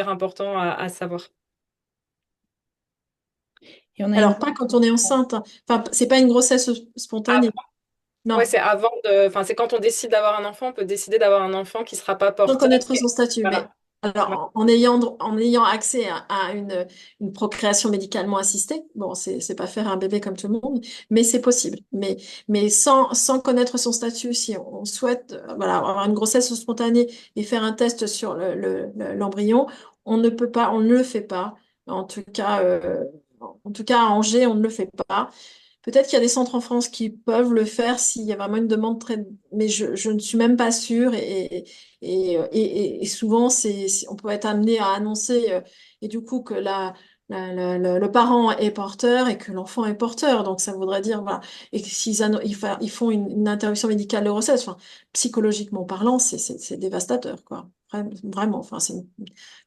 important à savoir. Et on a une... Alors, pas quand on est enceinte, hein. Enfin, c'est pas une grossesse spontanée. Ouais, Non, c'est enfin, c'est quand on décide d'avoir un enfant, on peut décider d'avoir un enfant qui sera pas sans porteur. connaître son statut. Mais Voilà. Ouais. Alors, en ayant accès à une procréation médicalement assistée, bon, c'est pas faire un bébé comme tout le monde, mais c'est possible. Mais sans connaître son statut, si on souhaite voilà, avoir une grossesse spontanée et faire un test sur l'embryon, on ne peut pas, on ne le fait pas. En tout cas, à Angers, on ne le fait pas. Peut-être qu'il y a des centres en France qui peuvent le faire s'il y a vraiment une demande très... Mais je ne suis même pas sûre. Et souvent, on peut être amené à annoncer et du coup que le parent est porteur et que l'enfant est porteur. Donc ça voudrait dire, voilà. Et que ils font une interruption médicale de grossesse, enfin, psychologiquement parlant, c'est dévastateur, quoi. Vraiment, enfin,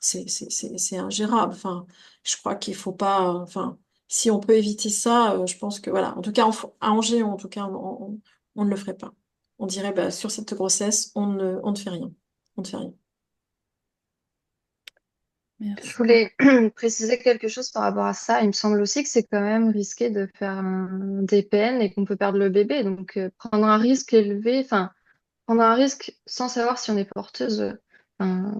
c'est ingérable. Enfin, je crois qu'il faut pas... Enfin, si on peut éviter ça, je pense que voilà. En tout cas, à Angers, en tout cas, on ne le ferait pas. On dirait, bah, sur cette grossesse, on ne fait rien. On ne fait rien. Je Merci. voulais préciser quelque chose par rapport à ça. Il me semble aussi que c'est quand même risqué de faire un DPN et qu'on peut perdre le bébé. Donc, prendre un risque élevé, enfin, prendre un risque sans savoir si on est porteuse, enfin,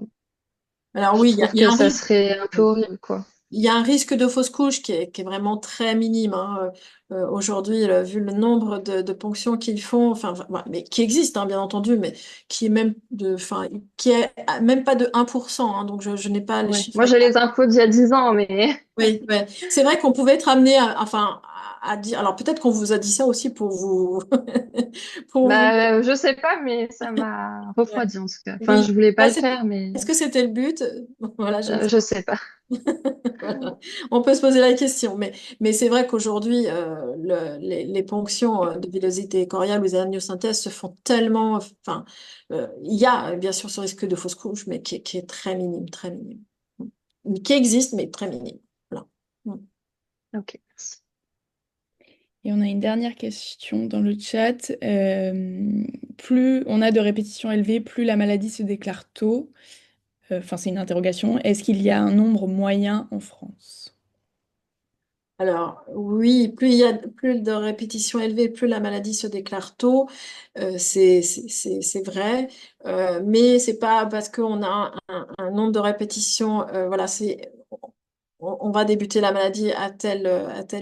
Alors je oui, trouve il y a que un ça risque. serait un peu horrible, quoi. Il y a un risque de fausse couche qui est vraiment très minime, hein. Aujourd'hui, vu le nombre de ponctions qu'ils font, enfin, voilà, mais qui existent, hein, bien entendu, mais qui est même enfin, qui est même pas de 1%, hein, donc je n'ai pas les Ouais. chiffres. Moi, j'ai les infos d'il y a 10 ans, mais Oui, ouais. C'est vrai qu'on pouvait être amené enfin, à dire. Alors peut-être qu'on vous a dit ça aussi pour vous, pour vous. bah, je sais pas, mais ça m'a Ouais. refroidi en tout cas. Enfin, je Oui. voulais pas Là, le faire, mais est-ce que c'était le but? Voilà, je ne sais je sais pas. Voilà. On peut se poser la question, mais c'est vrai qu'aujourd'hui, les ponctions de villosité coriale ou les amniosynthèses se font tellement. Enfin, il y a bien sûr ce risque de fausse couche, mais qui est très minime, très minime. Qui existe, mais très minime. Voilà. Ok, merci. Et on a une dernière question dans le chat. Plus on a de répétitions élevées, plus la maladie se déclare tôt. Enfin, c'est une interrogation. Est-ce qu'il y a un nombre moyen en France? Alors, oui, plus il y a plus de répétitions élevées, plus la maladie se déclare tôt. C'est vrai. Mais c'est pas parce qu'on a un nombre de répétitions, voilà, on va débuter la maladie à tel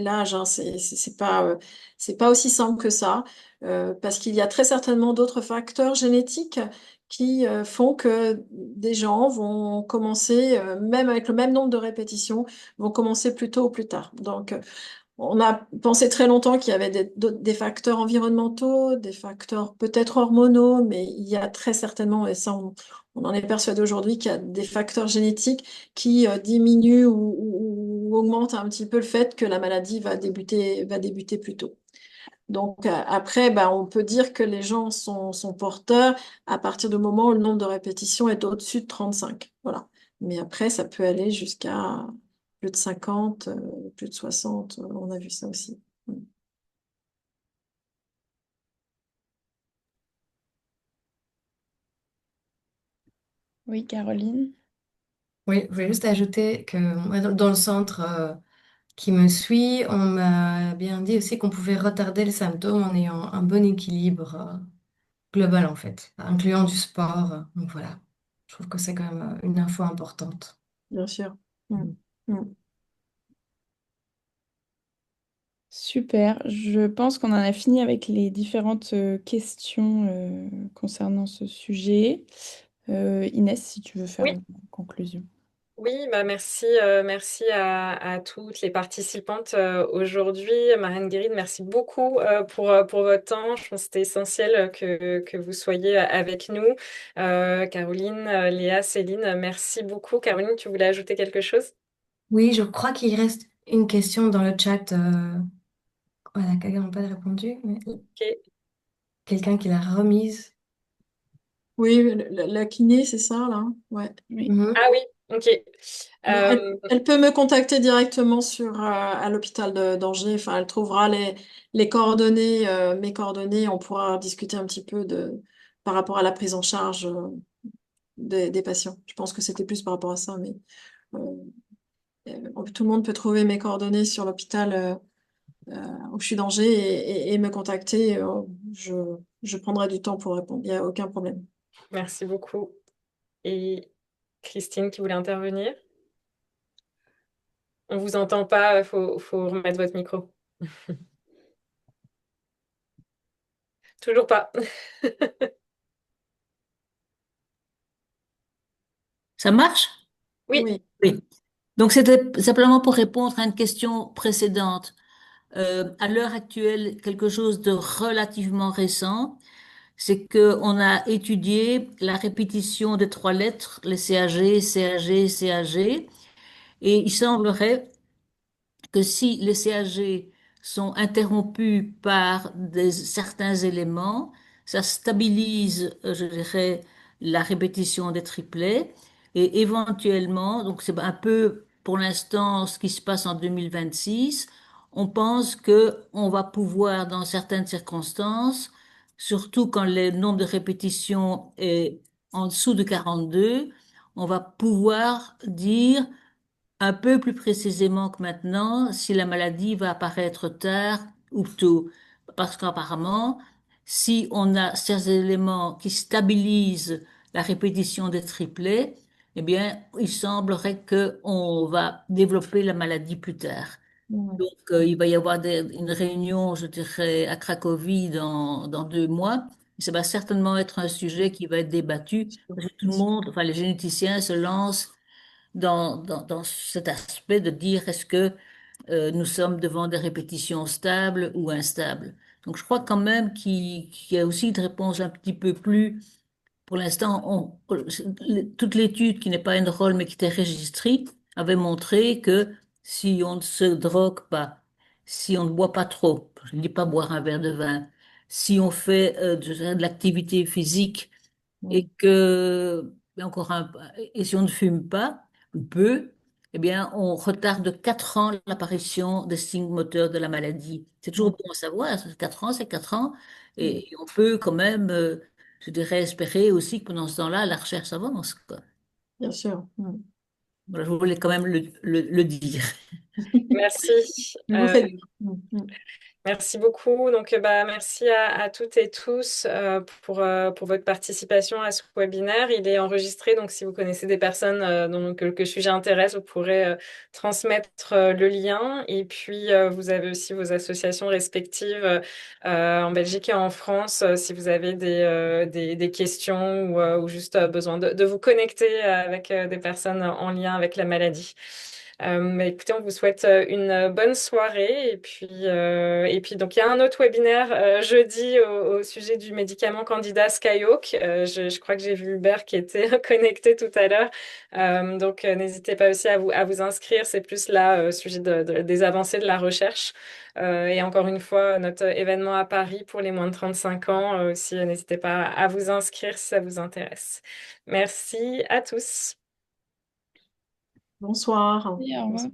âge, hein. C'est pas aussi simple que ça, parce qu'il y a très certainement d'autres facteurs génétiques qui font que des gens vont commencer, même avec le même nombre de répétitions, vont commencer plus tôt ou plus tard. Donc, on a pensé très longtemps qu'il y avait des facteurs environnementaux, des facteurs peut-être hormonaux, mais il y a très certainement, et ça on en est persuadé aujourd'hui, qu'il y a des facteurs génétiques qui diminuent ou augmentent un petit peu le fait que la maladie va débuter plus tôt. Donc après, ben, on peut dire que les gens sont porteurs à partir du moment où le nombre de répétitions est au-dessus de 35. Voilà. Mais après, ça peut aller jusqu'à plus de 50, plus de 60. On a vu ça aussi. Mm. Oui, Caroline. Oui, je voulais juste ajouter que moi, dans le centre qui me suit, on m'a bien dit aussi qu'on pouvait retarder les symptômes en ayant un bon équilibre global en fait, incluant du sport. Donc voilà, je trouve que c'est quand même une info importante. Bien sûr. Mm. Mm. Super. Je pense qu'on en a fini avec les différentes questions concernant ce sujet. Inès, si tu veux faire Oui. une conclusion. Oui, bah merci à toutes les participantes aujourd'hui. Marianne Guéride, merci beaucoup pour votre temps. Je pense que c'était essentiel que vous soyez avec nous. Caroline, Léa, Céline, merci beaucoup. Caroline, tu voulais ajouter quelque chose? Oui, je crois qu'il reste une question dans le chat. Voilà, quelqu'un n'a pas répondu, mais Ok. quelqu'un qui l'a remise. Oui, la kiné, c'est ça, là? Ouais. Oui. Mhm. Ah oui, ok. Alors, Euh, elle peut me contacter directement à l'hôpital d'Angers. Enfin, elle trouvera les coordonnées, mes coordonnées. On pourra discuter un petit peu par rapport à la prise en charge des patients. Je pense que c'était plus par rapport à ça, mais euh, tout le monde peut trouver mes coordonnées sur l'hôpital où je suis d'Angers et me contacter. Je, je prendrai du temps pour répondre. Il n'y a aucun problème. merci beaucoup. Et Christine qui voulait intervenir. On vous entend pas, faut remettre votre micro. Toujours pas. Ça marche? Oui. Oui. Oui. Donc, c'était simplement pour répondre à une question précédente. À l'heure actuelle, quelque chose de relativement récent, c'est que on a étudié la répétition des trois lettres, les CAG, CAG, CAG, et il semblerait que si les CAG sont interrompus par certains éléments, ça stabilise, je dirais, la répétition des triplets et éventuellement, donc c'est un peu pour l'instant ce qui se passe en 2026, on pense que on va pouvoir, dans certaines circonstances, surtout quand le nombre de répétitions est en dessous de 42, on va pouvoir dire un peu plus précisément que maintenant si la maladie va apparaître tard ou tôt. Parce qu'apparemment, si on a ces éléments qui stabilisent la répétition des triplets, eh bien, il semblerait qu'on va développer la maladie plus tard. Ouais. Donc, il va y avoir une réunion, je dirais, à Cracovie dans 2 mois. Ça va certainement être un sujet qui va être débattu parce que tout le monde, enfin les généticiens se lancent dans cet aspect de dire est-ce que nous sommes devant des répétitions stables ou instables. Donc je crois quand même qu'il y a aussi une réponse un petit peu plus, pour l'instant, toute l'étude qui n'est pas une rôle mais qui était registrée avait montré que si on ne se drogue pas, si on ne boit pas trop, je ne dis pas boire un verre de vin, si on fait de l'activité physique et que, et encore et si on ne fume pas, ou peu, eh bien, on retarde de 4 ans l'apparition des signes moteurs de la maladie. C'est toujours bon à savoir, 4 ans, c'est 4 ans, et on peut quand même, je dirais, espérer aussi que pendant ce temps-là, la recherche avance, quoi. Bien sûr. Voilà, je voulais quand même le dire. Merci. Mais vous faites bien. Merci beaucoup. Donc, bah, merci à toutes et tous pour votre participation à ce webinaire. Il est enregistré, donc si vous connaissez des personnes dont que le sujet intéresse, vous pourrez transmettre le lien. Et puis, vous avez aussi vos associations respectives en Belgique et en France, si vous avez des questions ou juste besoin de vous connecter avec des personnes en lien avec la maladie. Mais écoutez, on vous souhaite une bonne soirée et puis donc il y a un autre webinaire jeudi au sujet du médicament candidat Skyhawk. Je crois que j'ai vu Hubert qui était connecté tout à l'heure. Donc n'hésitez pas aussi à vous inscrire. C'est plus là au sujet des avancées de la recherche. Et encore une fois, notre événement à Paris pour les moins de 35 ans aussi, n'hésitez pas à vous inscrire si ça vous intéresse. Merci à tous. Bonsoir. Et au revoir.